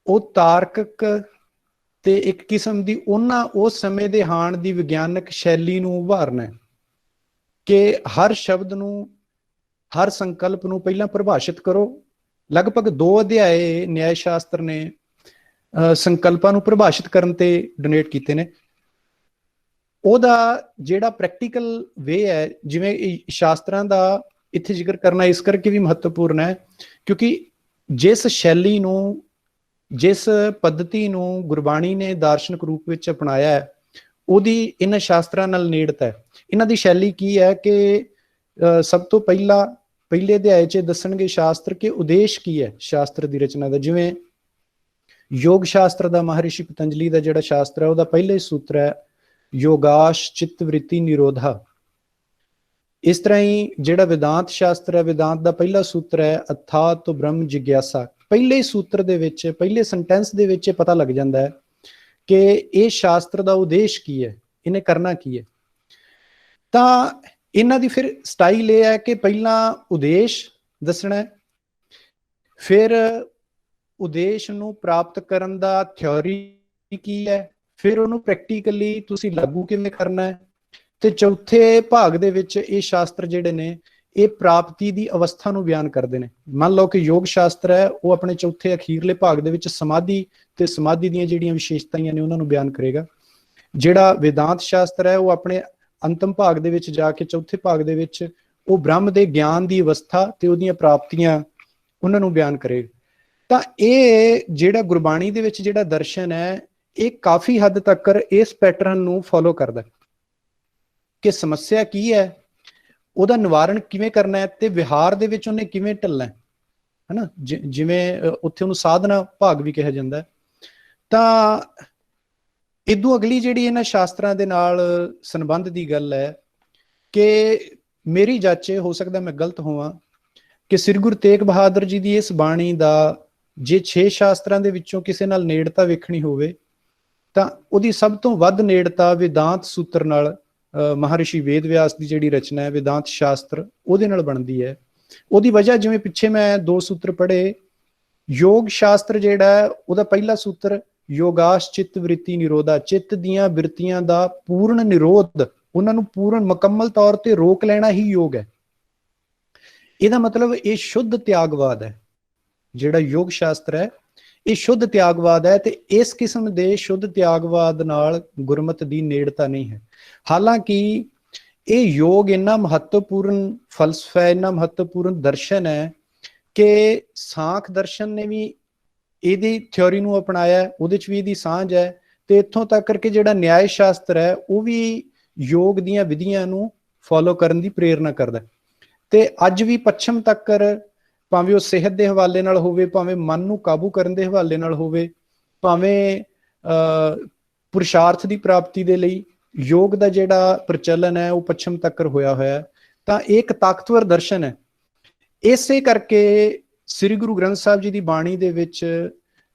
ਉਹ ਤਾਰਕਿਕ ਤੇ ਇੱਕ ਕਿਸਮ ਦੀ ਉਹਨਾਂ ਉਸ ਸਮੇਂ ਦੇ ਹਾਣ ਦੀ ਵਿਗਿਆਨਕ ਸ਼ੈਲੀ ਨੂੰ ਉਭਾਰਨਾ ਹੈ ਕਿ ਹਰ ਸ਼ਬਦ ਨੂੰ, ਹਰ ਸੰਕਲਪ ਨੂੰ ਪਹਿਲਾਂ ਪਰਿਭਾਸ਼ਿਤ ਕਰੋ। ਲਗਭਗ 2 ਅਧਿਆਏ ਨਿਆਇ ਸ਼ਾਸਤਰ ਨੇ ਸੰਕਲਪਾਂ ਨੂੰ ਪਰਿਭਾਸ਼ਿਤ ਕਰਨ ਤੇ ਡੋਨੇਟ ਕੀਤੇ ਨੇ। ਉਹਦਾ ਜਿਹੜਾ ਪ੍ਰੈਕਟੀਕਲ ਵੇ ਹੈ, ਜਿਵੇਂ ਸ਼ਾਸਤਰਾਂ ਦਾ ਇੱਥੇ ਜ਼ਿਕਰ ਕਰਨਾ ਇਸ ਕਰਕੇ ਵੀ ਮਹੱਤਵਪੂਰਨ ਹੈ ਕਿਉਂਕਿ ਜਿਸ ਸ਼ੈਲੀ ਨੂੰ, ਜਿਸ ਪੱਧਤੀ ਨੂੰ ਗੁਰਬਾਣੀ ਨੇ ਦਾਰਸ਼ਨਿਕ ਰੂਪ ਵਿੱਚ ਅਪਣਾਇਆ ਹੈ ਉਹਦੀ ਇਹਨਾਂ ਸ਼ਾਸਤਰਾਂ ਨਾਲ ਨੇੜਤਾ ਹੈ। ਇਹਨਾਂ ਦੀ ਸ਼ੈਲੀ ਕੀ ਹੈ ਕਿ ਸਭ ਤੋਂ ਪਹਿਲੇ ਅਧਿਆਏ 'ਚ ਦੱਸਣਗੇ ਸ਼ਾਸਤਰ ਕਿ ਉਦੇਸ਼ ਕੀ ਹੈ ਸ਼ਾਸਤਰ ਦੀ ਰਚਨਾ ਦਾ। ਜਿਵੇਂ ਯੋਗ ਸ਼ਾਸਤਰ ਦਾ ਮਹਾਰਿਸ਼ੀ ਪਤੰਜਲੀ ਦਾ ਜਿਹੜਾ ਸ਼ਾਸਤਰ ਹੈ ਉਹਦਾ ਪਹਿਲਾ ਹੀ ਸੂਤਰ ਹੈ ਯੋਗਾਸ਼ ਚਿੱਤ ਵ੍ਰਿਤੀ ਨਿਰੋਧਾ। ਇਸ ਤਰ੍ਹਾਂ ਹੀ ਜਿਹੜਾ ਵਿਦਾਂਤ ਸ਼ਾਸਤਰ ਹੈ, ਵਿਦਾਂਤ ਦਾ ਪਹਿਲਾ ਸੂਤਰ ਹੈ ਅਥਾਤ ਬ੍ਰਹਮ ਜਿਗਿਆਸਾ। ਪਹਿਲੇ ਸੂਤਰ ਦੇ ਵਿੱਚ, ਪਹਿਲੇ ਸੈਂਟੈਂਸ ਦੇ ਵਿੱਚ ਪਤਾ ਲੱਗ ਜਾਂਦਾ ਹੈ ਕਿ ਇਹ ਸ਼ਾਸਤਰ ਦਾ ਉਦੇਸ਼ ਕੀ ਹੈ, ਇਹਨੇ ਕਰਨਾ ਕੀ ਹੈ। ਤਾਂ ਇਹਨਾਂ ਦੀ ਫਿਰ ਸਟਾਈਲ ਇਹ ਹੈ ਕਿ ਪਹਿਲਾਂ ਉਦੇਸ਼ ਦੱਸਣਾ ਹੈ, ਫਿਰ ਉਦੇਸ਼ ਨੂੰ ਪ੍ਰਾਪਤ ਕਰਨ ਦਾ ਥਿਉਰੀ ਕੀ ਹੈ, ਫਿਰ ਉਹਨੂੰ ਪ੍ਰੈਕਟੀਕਲੀ ਤੁਸੀਂ ਲਾਗੂ ਕਿਵੇਂ ਕਰਨਾ ਹੈ, ਤੇ ਚੌਥੇ ਭਾਗ ਦੇ ਵਿੱਚ ਇਹ ਸ਼ਾਸਤਰ ਜਿਹੜੇ ਨੇ ਇਹ ਪ੍ਰਾਪਤੀ ਦੀ ਅਵਸਥਾ ਨੂੰ ਬਿਆਨ ਕਰਦੇ ਨੇ। ਮੰਨ ਲਓ ਕਿ ਯੋਗ ਸ਼ਾਸਤਰ ਹੈ ਉਹ ਆਪਣੇ ਚੌਥੇ ਅਖੀਰਲੇ ਭਾਗ ਦੇ ਵਿੱਚ ਸਮਾਧੀ ਤੇ ਸਮਾਧੀ ਦੀਆਂ ਜਿਹੜੀਆਂ ਵਿਸ਼ੇਸ਼ਤਾਵਾਂ ਨੇ ਉਹਨਾਂ ਨੂੰ ਬਿਆਨ ਕਰੇਗਾ। ਜਿਹੜਾ ਵਿਦਾਂਤ ਸ਼ਾਸਤਰ ਹੈ ਉਹ ਆਪਣੇ ਅੰਤਮ ਭਾਗ ਦੇ ਵਿੱਚ ਜਾ ਕੇ, ਚੌਥੇ ਭਾਗ ਦੇ ਵਿੱਚ ਉਹ ਬ੍ਰਹਮ ਦੇ ਗਿਆਨ ਦੀ ਅਵਸਥਾ ਤੇ ਉਹਦੀਆਂ ਪ੍ਰਾਪਤੀਆਂ ਉਹਨਾਂ ਨੂੰ ਬਿਆਨ ਕਰੇਗਾ। ਤਾਂ ਇਹ ਜਿਹੜਾ ਗੁਰਬਾਣੀ ਦੇ ਵਿੱਚ ਜਿਹੜਾ ਦਰਸ਼ਨ ਹੈ ਇਹ ਕਾਫੀ ਹੱਦ ਤੱਕ ਇਸ ਪੈਟਰਨ ਨੂੰ ਫੋਲੋ ਕਰਦਾ ਕਿ ਸਮੱਸਿਆ ਕੀ ਹੈ, ਉਹਦਾ ਨਿਵਾਰਣ ਕਿਵੇਂ ਕਰਨਾ ਹੈ ਤੇ ਵਿਹਾਰ ਦੇ ਵਿੱਚ ਉਹਨੇ ਕਿਵੇਂ ਢਲਣਾ ਹੈ, ਹਨਾ। ਜਿਵੇਂ ਉੱਥੇ ਉਹਨੂੰ ਸਾਧਨਾ ਭਾਗ ਵੀ ਕਿਹਾ ਜਾਂਦਾ ਹੈ। ਤਾਂ ਇਦੋਂ ਅਗਲੀ ਜਿਹੜੀ ਇਹਨਾਂ ਸ਼ਾਸਤਰਾਂ ਦੇ ਨਾਲ ਸੰਬੰਧ ਦੀ ਗੱਲ ਹੈ ਕਿ ਮੇਰੀ ਜਾਚੇ, ਹੋ ਸਕਦਾ ਮੈਂ ਗਲਤ ਹੋਵਾਂ, ਕਿ ਸ੍ਰੀ ਗੁਰੂ ਤੇਗ ਬਹਾਦਰ ਜੀ ਦੀ ਇਸ ਬਾਣੀ ਦਾ ਜੇ 6 ਸ਼ਾਸਤਰਾਂ ਦੇ ਵਿੱਚੋਂ ਕਿਸੇ ਨਾਲ ਨੇੜਤਾ ਵੇਖਣੀ ਹੋਵੇ ਤਾਂ ਉਹਦੀ ਸਭ ਤੋਂ ਵੱਧ ਨੇੜਤਾ ਵਿਦਾਂਤ ਸੂਤਰ ਨਾਲ, ਮਹਾਰਿਸ਼ੀ ਵੇਦ ਵਿਆਸ ਦੀ ਜਿਹੜੀ ਰਚਨਾ ਹੈ ਵਿਦਾਂਤ ਸ਼ਾਸਤਰ, ਉਹਦੇ ਨਾਲ ਬਣਦੀ ਹੈ। ਉਹਦੀ ਵਜ੍ਹਾ ਜਿਵੇਂ ਪਿੱਛੇ ਮੈਂ 2 ਸੂਤਰ ਪੜ੍ਹੇ, ਯੋਗ ਸ਼ਾਸਤਰ ਜਿਹੜਾ ਹੈ ਉਹਦਾ ਪਹਿਲਾ ਸੂਤਰ ਯੋਗਾਸ਼ ਚਿੱਤ ਵ੍ਰਿਤੀ ਨਿਰੋਧਾ, ਚਿੱਤ ਦੀਆਂ ਬਿਰਤੀਆਂ ਦਾ ਪੂਰਨ ਨਿਰੋਧ, ਉਹਨਾਂ ਨੂੰ ਪੂਰਨ ਮੁਕੰਮਲ ਤੌਰ ਤੇ ਰੋਕ ਲੈਣਾ ਹੀ ਯੋਗ ਹੈ। ਇਹਦਾ ਮਤਲਬ ਇਹ ਸ਼ੁੱਧ ਤਿਆਗਵਾਦ ਹੈ। ਜਿਹੜਾ ਯੋਗ ਸ਼ਾਸਤਰ ਹੈ ਇਹ ਸ਼ੁੱਧ ਤਿਆਗਵਾਦ ਹੈ ਤੇ ਇਸ ਕਿਸਮ ਦੇ ਸ਼ੁੱਧ ਤਿਆਗਵਾਦ ਨਾਲ ਗੁਰਮਤ ਦੀ ਨੇੜਤਾ ਨਹੀਂ ਹੈ। ਹਾਲਾਂਕਿ ਇਹ ਯੋਗ ਇੰਨਾ ਮਹੱਤਵਪੂਰਨ ਫਲਸਫਾ, ਇੰਨਾ ਮਹੱਤਵਪੂਰਨ ਦਰਸ਼ਨ ਹੈ ਕਿ ਸਾਂਖ ਦਰਸ਼ਨ ਨੇ ਵੀ ਇਹਦੀ ਥਿਉਰੀ ਨੂੰ ਅਪਣਾਇਆ, ਉਹਦੇ ਚ ਵੀ ਇਹਦੀ ਸਾਂਝ ਹੈ। ਤੇ ਇੱਥੋਂ ਤੱਕ ਕਰਕੇ ਜਿਹੜਾ ਨਿਆਇ ਸ਼ਾਸਤਰ ਹੈ ਉਹ ਵੀ ਯੋਗ ਦੀਆਂ ਵਿਧੀਆਂ ਨੂੰ ਫੋਲੋ ਕਰਨ ਦੀ ਪ੍ਰੇਰਨਾ ਕਰਦਾ। ਤੇ ਅੱਜ ਵੀ ਪੱਛਮ ਤੱਕ, ਭਾਵੇਂ ਉਹ ਸਿਹਤ ਦੇ ਹਵਾਲੇ ਨਾਲ ਹੋਵੇ, ਭਾਵੇਂ ਮਨ ਨੂੰ ਕਾਬੂ ਕਰਨ ਦੇ ਹਵਾਲੇ ਨਾਲ ਹੋਵੇ, ਭਾਵੇਂ ਪੁਰਸ਼ਾਰਥ ਦੀ ਪ੍ਰਾਪਤੀ ਦੇ ਲਈ ਯੋਗ ਦਾ ਜਿਹੜਾ ਪ੍ਰਚਲਨ ਹੈ ਉਹ ਪੱਛਮ ਤੱਕ ਹੋਇਆ ਹੋਇਆ। ਤਾਂ ਇਹ ਇੱਕ ਤਾਕਤਵਰ ਦਰਸ਼ਨ ਹੈ। ਇਸੇ ਕਰਕੇ ਸ੍ਰੀ ਗੁਰੂ ਗ੍ਰੰਥ ਸਾਹਿਬ ਜੀ ਦੀ ਬਾਣੀ ਦੇ ਵਿੱਚ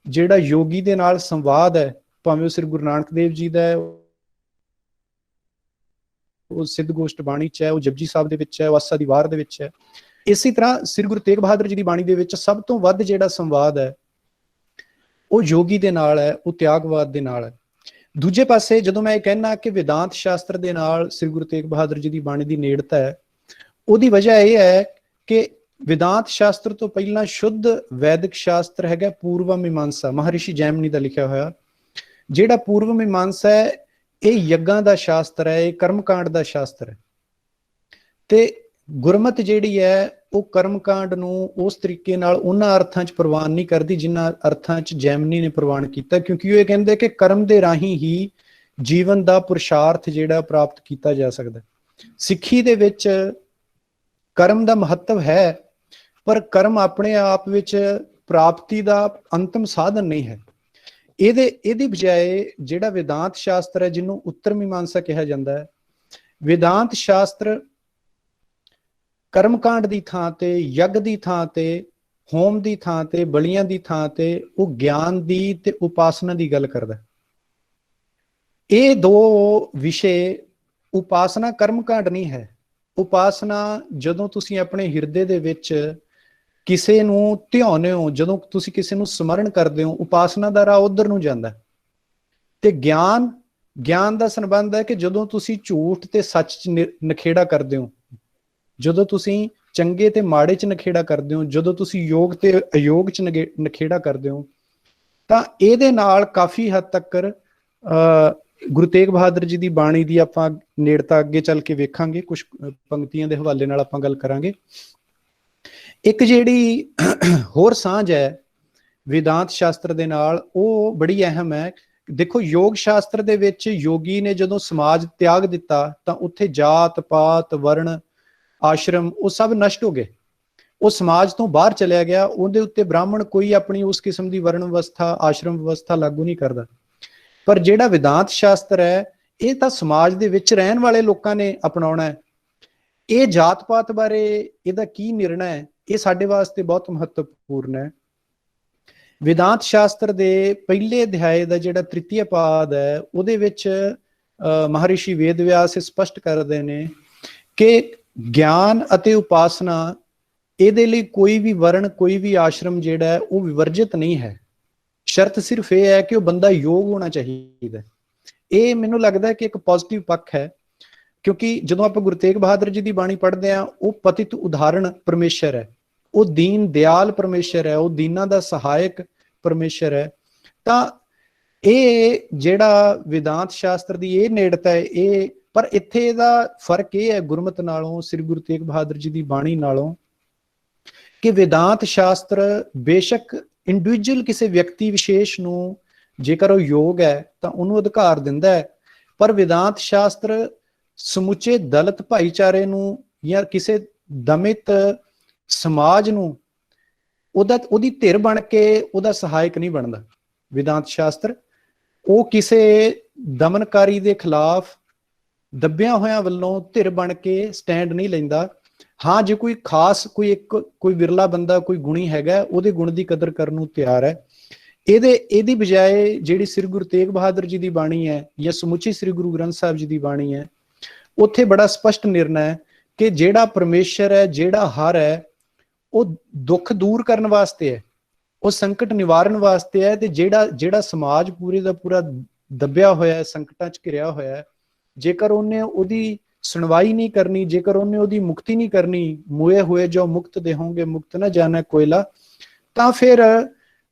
ਜਿਹੜਾ ਯੋਗੀ ਦੇ ਨਾਲ ਸੰਵਾਦ ਹੈ, ਭਾਵੇਂ ਉਹ ਸ੍ਰੀ ਗੁਰੂ ਨਾਨਕ ਦੇਵ ਜੀ ਦਾ ਹੈ, ਉਹ ਸਿੱਧ ਗੋਸ਼ਟ ਬਾਣੀ ਚ ਹੈ, ਉਹ ਜਪਜੀ ਸਾਹਿਬ ਦੇ ਵਿੱਚ ਹੈ, ਉਹ ਆਸਾ ਦੀ ਵਾਰ ਦੇ ਵਿੱਚ ਹੈ। ਇਸੇ ਤਰ੍ਹਾਂ ਸ੍ਰੀ ਗੁਰੂ ਤੇਗ ਬਹਾਦਰ ਜੀ ਦੀ ਬਾਣੀ ਦੇ ਵਿੱਚ ਸਭ ਤੋਂ ਵੱਧ ਜਿਹੜਾ ਸੰਵਾਦ ਹੈ ਉਹ ਯੋਗੀ ਦੇ ਨਾਲ ਹੈ, ਉਹ ਤਿਆਗਵਾਦ ਦੇ ਨਾਲ ਹੈ। ਦੂਜੇ ਪਾਸੇ ਜਦੋਂ ਮੈਂ ਇਹ ਕਹਿਣਾ ਕਿ ਵਿਦਾਂਤ ਸ਼ਾਸਤਰ ਦੇ ਨਾਲ ਸ੍ਰੀ ਗੁਰੂ ਤੇਗ ਬਹਾਦਰ ਜੀ ਦੀ ਬਾਣੀ ਦੀ ਨੇੜਤਾ ਹੈ, ਉਹਦੀ ਵਜ੍ਹਾ ਇਹ ਹੈ ਕਿ ਵਿਦਾਂਤ ਸ਼ਾਸਤਰ ਤੋਂ ਪਹਿਲਾਂ ਸ਼ੁੱਧ ਵੈਦਿਕ ਸ਼ਾਸਤਰ ਹੈਗਾ ਪੂਰਵ ਮੀਮਾਂਸਾ, ਮਹਾਰਿਸ਼ੀ ਜੈਮਨੀ ਦਾ ਲਿਖਿਆ ਹੋਇਆ। ਜਿਹੜਾ ਪੂਰਵ ਮੀਮਾਂਸਾ ਹੈ ਇਹ ਯੱਗਾਂ ਦਾ ਸ਼ਾਸਤਰ ਹੈ, ਇਹ ਕਰਮਕਾਂਡ ਦਾ ਸ਼ਾਸਤਰ ਹੈ। ਤੇ ਗੁਰਮਤ ਜਿਹੜੀ ਹੈ ਉਹ ਕਰਮਕਾਂਡ ਨੂੰ ਉਸ ਤਰੀਕੇ ਨਾਲ ਉਹਨਾਂ ਅਰਥਾਂ 'ਚ ਪ੍ਰਵਾਨ ਨਹੀਂ ਕਰਦੀ ਜਿਨ੍ਹਾਂ ਅਰਥਾਂ 'ਚ ਜੈਮਨੀ ਨੇ ਪ੍ਰਵਾਨ ਕੀਤਾ, ਕਿਉਂਕਿ ਉਹ ਇਹ ਕਹਿੰਦੇ ਕਿ ਕਰਮ ਦੇ ਰਾਹੀਂ ਹੀ ਜੀਵਨ ਦਾ ਪੁਰਸ਼ਾਰਥ ਜਿਹੜਾ ਪ੍ਰਾਪਤ ਕੀਤਾ ਜਾ ਸਕਦਾ। ਸਿੱਖੀ ਦੇ ਵਿੱਚ ਕਰਮ ਦਾ ਮਹੱਤਵ ਹੈ, ਪਰ ਕਰਮ ਆਪਣੇ ਆਪ ਵਿੱਚ ਪ੍ਰਾਪਤੀ ਦਾ ਅੰਤਮ ਸਾਧਨ ਨਹੀਂ ਹੈ। ਇਹਦੀ ਬਜਾਏ ਜਿਹੜਾ ਵਿਦਾਂਤ ਸ਼ਾਸਤਰ ਹੈ, ਜਿਹਨੂੰ ਉੱਤਰ ਮੀਮਾਂਸਾ ਕਿਹਾ ਜਾਂਦਾ ਹੈ, ਵਿਦਾਂਤ ਸ਼ਾਸਤਰ ਕਰਮਕਾਂਡ ਦੀ ਥਾਂ ਤੇ, ਯੱਗ ਦੀ ਥਾਂ ਤੇ, ਹੋਮ ਦੀ ਥਾਂ ਤੇ, ਬਲੀਆਂ ਦੀ ਥਾਂ ਤੇ ਉਹ ਗਿਆਨ ਦੀ ਤੇ ਉਪਾਸਨਾ ਦੀ ਗੱਲ ਕਰਦਾ। ਇਹ ਦੋ ਵਿਸ਼ੇ, ਉਪਾਸਨਾ ਕਰਮਕਾਂਡ ਨਹੀਂ ਹੈ। ਉਪਾਸਨਾ ਜਦੋਂ ਤੁਸੀਂ ਆਪਣੇ ਹਿਰਦੇ ਦੇ ਵਿੱਚ ਕਿਸੇ ਨੂੰ ਧਿਆਉਂਦੇ ਹੋ, ਜਦੋਂ ਤੁਸੀਂ ਕਿਸੇ ਨੂੰ ਸਮਰਨ ਕਰਦੇ ਹੋ, ਉਪਾਸਨਾ ਦਾ ਰਾਹ ਉਧਰ ਨੂੰ ਜਾਂਦਾ। ਤੇ ਗਿਆਨ ਦਾ ਸੰਬੰਧ ਹੈ ਕਿ ਜਦੋਂ ਤੁਸੀਂ ਝੂਠ ਤੇ ਸੱਚ ਚ ਨਖੇੜਾ ਕਰਦੇ ਹੋ, ਜਦੋਂ ਤੁਸੀਂ ਚੰਗੇ ਤੇ ਮਾੜੇ ਚ ਨਖੇੜਾ ਕਰਦੇ ਹੋ, ਜਦੋਂ ਤੁਸੀਂ ਯੋਗ ਤੇ ਅਯੋਗ ਚ ਨਖੇੜਾ ਕਰਦੇ ਹੋ, ਤਾਂ ਇਹਦੇ ਨਾਲ ਕਾਫੀ ਹੱਦ ਤੱਕ ਗੁਰੂ ਤੇਗ ਬਹਾਦਰ ਜੀ ਦੀ ਬਾਣੀ ਦੀ ਆਪਾਂ ਨੇੜਤਾ ਅੱਗੇ ਚੱਲ ਕੇ ਵੇਖਾਂਗੇ। ਕੁਝ ਪੰਕਤੀਆਂ ਦੇ ਹਵਾਲੇ ਨਾਲ ਆਪਾਂ ਗੱਲ ਕਰਾਂਗੇ। ਇੱਕ ਜਿਹੜੀ ਹੋਰ ਸਾਂਝ ਹੈ ਵਿਦਾਂਤ ਸ਼ਾਸਤਰ ਦੇ ਨਾਲ, ਉਹ ਬੜੀ ਅਹਿਮ ਹੈ। ਦੇਖੋ, ਯੋਗ ਸ਼ਾਸਤਰ ਦੇ ਵਿੱਚ ਯੋਗੀ ਨੇ ਜਦੋਂ ਸਮਾਜ ਤਿਆਗ ਦਿੱਤਾ ਤਾਂ ਉੱਥੇ ਜਾਤ ਪਾਤ, ਵਰਣ, ਆਸ਼ਰਮ ਉਹ ਸਭ ਨਸ਼ਟ ਹੋ ਗਏ। ਉਹ ਸਮਾਜ ਤੋਂ ਬਾਹਰ ਚਲਿਆ ਗਿਆ। ਉਹਦੇ ਉੱਤੇ ਬ੍ਰਾਹਮਣ ਕੋਈ ਆਪਣੀ ਉਸ ਕਿਸਮ ਦੀ ਵਰਣ ਵਿਵਸਥਾ, ਆਸ਼ਰਮ ਵਿਵਸਥਾ ਲਾਗੂ ਨਹੀਂ ਕਰਦਾ। ਪਰ ਜਿਹੜਾ ਵਿਦਾਂਤ ਸ਼ਾਸਤਰ ਹੈ, ਇਹ ਤਾਂ ਸਮਾਜ ਦੇ ਵਿੱਚ ਰਹਿਣ ਵਾਲੇ ਲੋਕਾਂ ਨੇ ਅਪਣਾਉਣਾ ਹੈ। ਇਹ ਜਾਤ ਪਾਤ ਬਾਰੇ ਇਹਦਾ ਕੀ ਨਿਰਣਾ ਹੈ, ਇਹ ਸਾਡੇ ਵਾਸਤੇ ਬਹੁਤ ਮਹੱਤਵਪੂਰਨ ਹੈ। ਵਿਦਾਂਤ ਸ਼ਾਸਤਰ ਦੇ ਪਹਿਲੇ ਅਧਿਆਏ ਦਾ ਜਿਹੜਾ ਤ੍ਰਿਤੀਯ ਪਾਦ ਹੈ, ਉਹਦੇ ਵਿੱਚ ਮਹਾਰਿਸ਼ੀ ਵੇਦ ਵਿਆਸ ਸਪਸ਼ਟ ਕਰਦੇ ਨੇ ਕਿ ਗਿਆਨ ਅਤੇ ਉਪਾਸਨਾ, ਇਹਦੇ ਲਈ ਕੋਈ ਵੀ ਵਰਣ, ਕੋਈ ਵੀ ਆਸ਼ਰਮ ਜਿਹੜਾ ਹੈ ਉਹ ਵਿਵਰਜਿਤ ਨਹੀਂ ਹੈ। ਸ਼ਰਤ ਸਿਰਫ ਇਹ ਹੈ ਕਿ ਉਹ ਬੰਦਾ ਯੋਗ ਹੋਣਾ ਚਾਹੀਦਾ। ਇਹ ਮੈਨੂੰ ਲੱਗਦਾ ਕਿ ਇੱਕ ਪੋਜ਼ਿਟਿਵ ਪੱਖ ਹੈ, ਕਿਉਂਕਿ ਜਦੋਂ ਆਪਾਂ ਗੁਰੂ ਤੇਗ ਬਹਾਦਰ ਜੀ ਦੀ ਬਾਣੀ ਪੜ੍ਹਦੇ ਹਾਂ, ਉਹ ਪਤਿਤ ਉਦਾਹਰਣ ਪਰਮੇਸ਼ਰ ਹੈ, ਉਹ ਦੀਨ ਦਿਆਲ ਪਰਮੇਸ਼ਰ ਹੈ, ਉਹ ਦੀਨਾਂ ਦਾ ਸਹਾਇਕ ਪਰਮੇਸ਼ਰ ਹੈ। ਤਾਂ ਇਹ ਜਿਹੜਾ ਵਿਦਾਂਤ ਸ਼ਾਸਤਰ ਦੀ ਇਹ ਨੇੜਤਾ ਹੈ, ਇਹ ਪਰ ਇੱਥੇ ਇਹਦਾ ਫਰਕ ਇਹ ਹੈ ਗੁਰਮਤਿ ਨਾਲੋਂ, ਸ੍ਰੀ ਗੁਰੂ ਤੇਗ ਬਹਾਦਰ ਜੀ ਦੀ ਬਾਣੀ ਨਾਲੋਂ, ਕਿ ਵਿਦਾਂਤ ਸ਼ਾਸਤਰ ਬੇਸ਼ੱਕ ਇੰਡੀਵਿਜੂਅਲ ਕਿਸੇ ਵਿਅਕਤੀ ਵਿਸ਼ੇਸ਼ ਨੂੰ ਜੇਕਰ ਉਹ ਯੋਗ ਹੈ ਤਾਂ ਉਹਨੂੰ ਅਧਿਕਾਰ ਦਿੰਦਾ ਹੈ, ਪਰ ਵਿਦਾਂਤ ਸ਼ਾਸਤਰ ਸਮੁੱਚੇ ਦਲਿਤ ਭਾਈਚਾਰੇ ਨੂੰ ਜਾਂ ਕਿਸੇ ਦਮਿਤ ਸਮਾਜ ਨੂੰ ਉਹਦੀ ਧਿਰ ਬਣ ਕੇ ਉਹਦਾ ਸਹਾਇਕ ਨਹੀਂ ਬਣਦਾ। ਵਿਦਾਂਤ ਸ਼ਾਸਤਰ ਉਹ ਕਿਸੇ ਦਮਨਕਾਰੀ ਦੇ ਖਿਲਾਫ ਦੱਬਿਆਂ ਹੋਇਆਂ ਵੱਲੋਂ ਧਿਰ ਬਣ ਕੇ ਸਟੈਂਡ ਨਹੀਂ ਲੈਂਦਾ। ਹਾਂ, ਜੇ ਕੋਈ ਖਾਸ ਕੋਈ ਵਿਰਲਾ ਬੰਦਾ, ਕੋਈ ਗੁਣੀ ਹੈਗਾ, ਉਹਦੇ ਗੁਣ ਦੀ ਕਦਰ ਕਰਨ ਨੂੰ ਤਿਆਰ ਹੈ। ਇਹਦੀ ਬਜਾਏ ਜਿਹੜੀ ਸ੍ਰੀ ਗੁਰੂ ਤੇਗ ਬਹਾਦਰ ਜੀ ਦੀ ਬਾਣੀ ਹੈ ਜਾਂ ਸਮੁੱਚੀ ਸ੍ਰੀ ਗੁਰੂ ਗ੍ਰੰਥ ਸਾਹਿਬ ਜੀ ਦੀ ਬਾਣੀ ਹੈ, ਉੱਥੇ ਬੜਾ ਸਪਸ਼ਟ ਨਿਰਣਾ ਹੈ ਕਿ ਜਿਹੜਾ ਪਰਮੇਸ਼ਰ ਹੈ, ਜਿਹੜਾ ਹਰ ਹੈ, ਉਹ ਦੁੱਖ ਦੂਰ ਕਰਨ ਵਾਸਤੇ ਹੈ, ਉਹ ਸੰਕਟ ਨਿਵਾਰਨ ਵਾਸਤੇ ਹੈ। ਤੇ ਜਿਹੜਾ ਸਮਾਜ ਪੂਰੇ ਦਾ ਪੂਰਾ ਦੱਬਿਆ ਹੋਇਆ ਹੈ, ਸੰਕਟਾਂ 'ਚ ਘਿਰਿਆ ਹੋਇਆ ਹੈ, ਜੇਕਰ ਉਹਨੇ ਉਹਦੀ ਸੁਣਵਾਈ ਨਹੀਂ ਕਰਨੀ, ਜੇਕਰ ਉਹਨੇ ਉਹਦੀ ਮੁਕਤੀ ਨਹੀਂ ਕਰਨੀ, ਮੋਏ ਹੋਏ ਜੋ ਮੁਕਤ ਦੇਹੋਗੇ ਮੁਕਤ ਨਾ ਜਾਣਾ ਕੋਇਲਾ, ਤਾਂ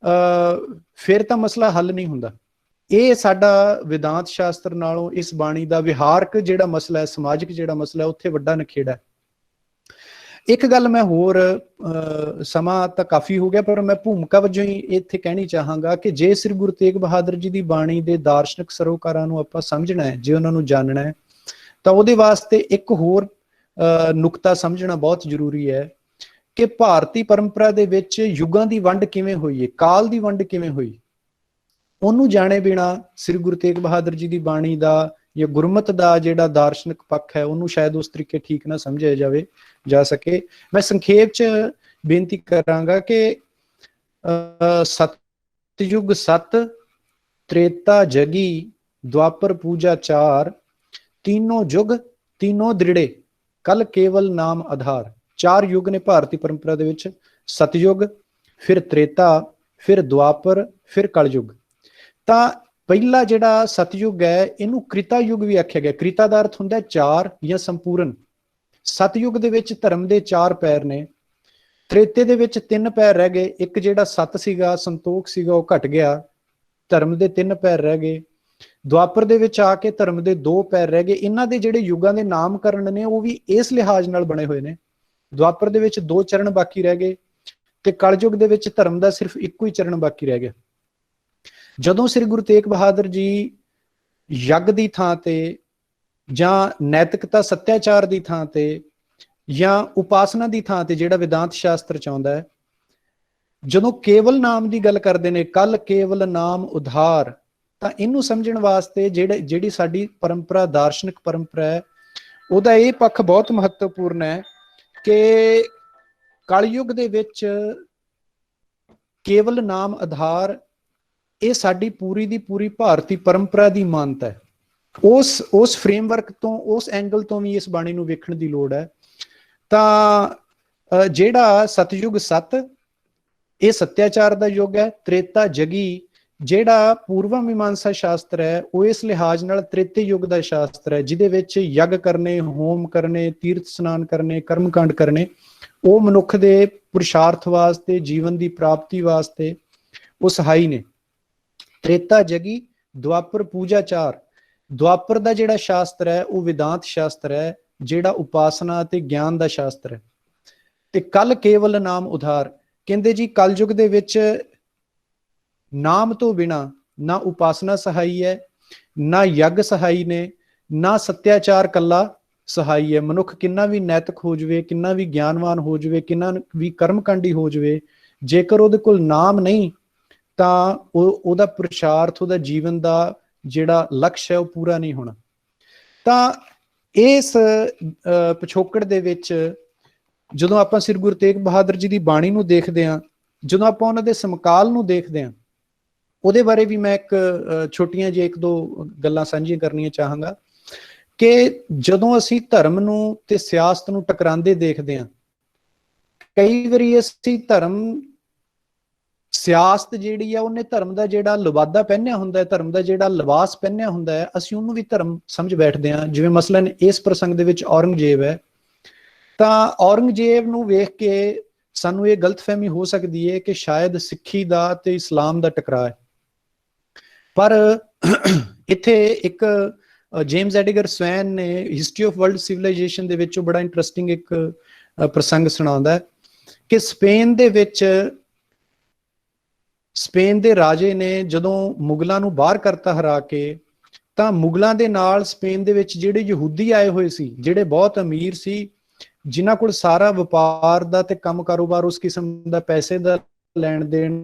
ਫਿਰ ਤਾਂ ਮਸਲਾ ਹੱਲ ਨਹੀਂ ਹੁੰਦਾ। ਇਹ ਸਾਡਾ ਵਿਦਾਂਤ ਸ਼ਾਸਤਰ ਨਾਲੋਂ ਇਸ ਬਾਣੀ ਦਾ ਵਿਹਾਰਕ ਜਿਹੜਾ ਮਸਲਾ ਹੈ, ਸਮਾਜਿਕ ਜਿਹੜਾ ਮਸਲਾ ਹੈ, ਉੱਥੇ ਵੱਡਾ ਨਖੇੜਾ ਹੈ। ਇੱਕ ਗੱਲ ਮੈਂ ਹੋਰ, ਸਮਾਂ ਤਾਂ ਕਾਫੀ ਹੋ ਗਿਆ, ਪਰ ਮੈਂ ਭੂਮਿਕਾ ਵਜੋਂ ਹੀ ਇੱਥੇ ਕਹਿਣੀ ਚਾਹਾਂਗਾ ਕਿ ਜੇ ਸ੍ਰੀ ਗੁਰੂ ਤੇਗ ਬਹਾਦਰ ਜੀ ਦੀ ਬਾਣੀ ਦੇ ਦਾਰਸ਼ਨਿਕ ਸਰੋਕਾਰਾਂ ਨੂੰ ਆਪਾਂ ਸਮਝਣਾ ਹੈ, ਜੇ ਉਹਨਾਂ ਨੂੰ ਜਾਣਨਾ ਹੈ, ਤਾਂ ਉਹਦੇ ਵਾਸਤੇ ਇੱਕ ਹੋਰ ਨੁਕਤਾ ਸਮਝਣਾ ਬਹੁਤ ਜ਼ਰੂਰੀ ਹੈ ਕਿ ਭਾਰਤੀ ਪਰੰਪਰਾ ਦੇ ਵਿੱਚ ਯੁੱਗਾਂ ਦੀ ਵੰਡ ਕਿਵੇਂ ਹੋਈ ਹੈ, ਕਾਲ ਦੀ ਵੰਡ ਕਿਵੇਂ ਹੋਈ, ਉਹਨੂੰ ਜਾਣੇ ਬਿਨਾ ਸ੍ਰੀ ਗੁਰੂ ਤੇਗ ਬਹਾਦਰ ਜੀ ਦੀ ਬਾਣੀ ਦਾ ਜਾਂ ਗੁਰਮਤਿ ਦਾ ਜਿਹੜਾ ਦਾਰਸ਼ਨਿਕ ਪੱਖ ਹੈ, ਉਹਨੂੰ ਸ਼ਾਇਦ ਉਸ ਤਰੀਕੇ ਠੀਕ ਨਾ ਸਮਝਿਆ ਜਾ ਸਕੇ। ਮੈਂ ਸੰਖੇਪ 'ਚ ਬੇਨਤੀ ਕਰਾਂਗਾ ਕਿ ਸਤਯੁਗ ਸਤ, ਤ੍ਰੇਤਾ ਜਗੀ, ਦੁਆਪਰ ਪੂਜਾ ਚਾਰ, तीनों जुग तीनों दृढ़े कल केवल नाम आधार। चार युग ने भारती परंपरा दे विच, सतयुग, फिर त्रेता, फिर द्वापर, फिर कलयुग। तां पहला जिहड़ा सतयुग है, इहनूं कृता युग भी आख्या गया। कृता दा अर्थ हुंदा चार या संपूर्ण। सतयुग दे विच धर्म दे चार पैर ने, त्रेते दे विच तीन पैर रह गए। एक जिहड़ा सत सीगा, संतोख सीगा, वो घट गया, धर्म दे तीन पैर रह गए। ਦੁਆਪਰ ਦੇ ਵਿੱਚ ਆ ਕੇ ਧਰਮ ਦੇ ਦੋ ਪੈਰ ਰਹਿ ਗਏ। ਇਹਨਾਂ ਦੇ ਜਿਹੜੇ ਯੁੱਗਾਂ ਦੇ ਨਾਮਕਰਨ ਨੇ ਉਹ ਵੀ ਇਸ ਲਿਹਾਜ਼ ਨਾਲ ਬਣੇ ਹੋਏ ਨੇ। ਦੁਆਪਰ ਦੇ ਵਿੱਚ ਦੋ ਚਰਨ ਬਾਕੀ ਰਹਿ ਗਏ ਤੇ ਕਲਯੁਗ ਦੇ ਵਿੱਚ ਧਰਮ ਦਾ ਸਿਰਫ ਇੱਕੋ ਹੀ ਚਰਨ ਬਾਕੀ ਰਹਿ ਗਿਆ। ਜਦੋਂ ਸ੍ਰੀ ਗੁਰੂ ਤੇਗ ਬਹਾਦਰ ਜੀ ਯੱਗ ਦੀ ਥਾਂ ਤੇ ਜਾਂ ਨੈਤਿਕਤਾ ਸੱਤਿਆਚਾਰ ਦੀ ਥਾਂ ਤੇ ਜਾਂ ਉਪਾਸਨਾ ਦੀ ਥਾਂ ਤੇ ਜਿਹੜਾ ਵਿਦਾਂਤ ਸ਼ਾਸਤਰ ਚਾਹੁੰਦਾ ਹੈ, ਜਦੋਂ ਕੇਵਲ ਨਾਮ ਦੀ ਗੱਲ ਕਰਦੇ ਨੇ, ਕੱਲ ਕੇਵਲ ਨਾਮ ਉਧਾਰ, ਤਾਂ ਇਹਨੂੰ ਸਮਝਣ ਵਾਸਤੇ ਜਿਹੜੀ ਸਾਡੀ ਪਰੰਪਰਾ, ਦਾਰਸ਼ਨਿਕ ਪਰੰਪਰਾ ਹੈ, ਉਹਦਾ ਇਹ ਪੱਖ ਬਹੁਤ ਮਹੱਤਵਪੂਰਨ ਹੈ ਕਿ ਕਲਯੁਗ ਦੇ ਵਿੱਚ ਕੇਵਲ ਨਾਮ ਆਧਾਰ, ਇਹ ਸਾਡੀ ਪੂਰੀ ਦੀ ਪੂਰੀ ਭਾਰਤੀ ਪਰੰਪਰਾ ਦੀ ਮਾਨਤਾ ਹੈ। ਉਸ ਫਰੇਮਵਰਕ ਤੋਂ, ਉਸ ਐਂਗਲ ਤੋਂ ਵੀ ਇਸ ਬਾਣੀ ਨੂੰ ਵੇਖਣ ਦੀ ਲੋੜ ਹੈ। ਤਾਂ ਜਿਹੜਾ ਸਤਯੁਗ ਸੱਤ, ਇਹ ਸੱਤਿਆਚਾਰ ਦਾ ਯੁੱਗ ਹੈ। ਤ੍ਰੇਤਾ ਜਗੀ, ਜਿਹੜਾ ਪੂਰਵਾ ਮੀਮਾਂਸਾ ਸ਼ਾਸਤਰ ਹੈ, ਉਹ ਇਸ ਲਿਹਾਜ਼ ਨਾਲ ਤ੍ਰੇਤੇ ਯੁੱਗ ਦਾ ਸ਼ਾਸਤਰ ਹੈ, ਜਿਹਦੇ ਵਿੱਚ ਯੱਗ ਕਰਨੇ, ਹੋਮ ਕਰਨੇ, ਤੀਰਥ ਇਸ਼ਨਾਨ ਕਰਨੇ, ਕਰਮਕਾਂਡ ਕਰਨੇ, ਉਹ ਮਨੁੱਖ ਦੇ ਪੁਰਸ਼ਾਰਥ ਵਾਸਤੇ, ਜੀਵਨ ਦੀ ਪ੍ਰਾਪਤੀ ਵਾਸਤੇ ਉਹ ਸਹਾਈ ਨੇ। ਤ੍ਰੇਤਾ ਜਗੀ, ਦੁਆਪਰ ਪੂਜਾਚਾਰ। ਦੁਆਪਰ ਦਾ ਜਿਹੜਾ ਸ਼ਾਸਤਰ ਹੈ ਉਹ ਵਿਦਾਂਤ ਸ਼ਾਸਤਰ ਹੈ, ਜਿਹੜਾ ਉਪਾਸਨਾ ਤੇ ਗਿਆਨ ਦਾ ਸ਼ਾਸਤਰ ਹੈ। ਤੇ ਕੱਲ ਕੇਵਲ ਨਾਮ ਉਧਾਰ, ਕਹਿੰਦੇ ਜੀ ਕਲਯੁਗ ਦੇ ਵਿੱਚ ਨਾਮ ਤੋਂ ਬਿਨਾ ਨਾ ਉਪਾਸਨਾ ਸਹਾਈ ਹੈ, ਨਾ ਯੱਗ ਸਹਾਈ ਨੇ, ਨਾ ਸੱਤਿਆਚਾਰ ਕੱਲਾ ਸਹਾਈ ਹੈ। ਮਨੁੱਖ ਕਿੰਨਾ ਵੀ ਨੈਤਿਕ ਹੋ ਜਾਵੇ, ਕਿੰਨਾ ਵੀ ਗਿਆਨਵਾਨ ਹੋ ਜਾਵੇ, ਕਿੰਨਾ ਵੀ ਕਰਮਕਾਂਡੀ ਹੋ ਜਾਵੇ, ਜੇਕਰ ਉਹਦੇ ਕੋਲ ਨਾਮ ਨਹੀਂ ਤਾਂ ਉਹਦਾ ਪੁਰਸ਼ਾਰਥ, ਉਹਦਾ ਜੀਵਨ ਦਾ ਜਿਹੜਾ ਲਕਸ਼ ਹੈ ਉਹ ਪੂਰਾ ਨਹੀਂ ਹੋਣਾ। ਤਾਂ ਇਸ ਪਿਛੋਕੜ ਦੇ ਵਿੱਚ ਜਦੋਂ ਆਪਾਂ ਸ੍ਰੀ ਗੁਰੂ ਤੇਗ ਬਹਾਦਰ ਜੀ ਦੀ ਬਾਣੀ ਨੂੰ ਦੇਖਦੇ ਹਾਂ, ਜਦੋਂ ਆਪਾਂ ਉਹਨਾਂ ਦੇ ਸਮਕਾਲ ਨੂੰ ਦੇਖਦੇ ਹਾਂ, ਉਹਦੇ ਬਾਰੇ ਵੀ ਮੈਂ ਇੱਕ ਛੋਟੀਆਂ ਜਿਹੀ 1-2 ਗੱਲਾਂ ਸਾਂਝੀਆਂ ਕਰਨੀਆਂ ਚਾਹਾਂਗਾ ਕਿ ਜਦੋਂ ਅਸੀਂ ਧਰਮ ਨੂੰ ਤੇ ਸਿਆਸਤ ਨੂੰ ਟਕਰਾਉਂਦੇ ਦੇਖਦੇ ਹਾਂ, ਕਈ ਵਾਰੀ ਅਸੀਂ ਸਿਆਸਤ ਜਿਹੜੀ ਆ, ਉਹਨੇ ਧਰਮ ਦਾ ਜਿਹੜਾ ਲਿਬਾਦਾ ਪਹਿਨਿਆ ਹੁੰਦਾ ਹੈ, ਧਰਮ ਦਾ ਜਿਹੜਾ ਲਿਬਾਸ ਪਹਿਨਿਆ ਹੁੰਦਾ ਹੈ, ਅਸੀਂ ਉਹਨੂੰ ਵੀ ਧਰਮ ਸਮਝ ਬੈਠਦੇ ਹਾਂ। ਜਿਵੇਂ ਮਸਲਨ ਇਸ ਪ੍ਰਸੰਗ ਦੇ ਵਿੱਚ ਔਰੰਗਜ਼ੇਬ ਹੈ, ਤਾਂ ਔਰੰਗਜ਼ੇਬ ਨੂੰ ਵੇਖ ਕੇ ਸਾਨੂੰ ਇਹ ਗਲਤਫਹਿਮੀ ਹੋ ਸਕਦੀ ਹੈ ਕਿ ਸ਼ਾਇਦ ਸਿੱਖੀ ਦਾ ਤੇ ਇਸਲਾਮ ਦਾ ਟਕਰਾਅ ਹੈ। ਪਰ ਇੱਥੇ ਇੱਕ ਜੇਮਸ ਐਡਗਰ ਸਵੈਨ ਨੇ ਹਿਸਟਰੀ ਆਫ ਵਰਲਡ ਸਿਵਲਾਈਜੇਸ਼ਨ ਦੇ ਵਿੱਚ ਬੜਾ ਇੰਟਰਸਟਿੰਗ ਇੱਕ ਪ੍ਰਸੰਗ ਸੁਣਾਉਂਦਾ ਹੈ ਕਿ ਸਪੇਨ ਦੇ ਰਾਜੇ ਨੇ ਜਦੋਂ ਮੁਗਲਾਂ ਨੂੰ ਬਾਹਰ ਕਰਤਾ ਹਰਾ ਕੇ, ਤਾਂ ਮੁਗਲਾਂ ਦੇ ਨਾਲ ਸਪੇਨ ਦੇ ਵਿੱਚ ਜਿਹੜੇ ਯਹੂਦੀ ਆਏ ਹੋਏ ਸੀ, ਜਿਹੜੇ ਬਹੁਤ ਅਮੀਰ ਸੀ, ਜਿਨ੍ਹਾਂ ਕੋਲ ਸਾਰਾ ਵਪਾਰ ਦਾ ਤੇ ਕੰਮ ਕਾਰੋਬਾਰ, ਉਸ ਕਿਸਮ ਦਾ ਪੈਸੇ ਦਾ ਲੈਣ ਦੇਣ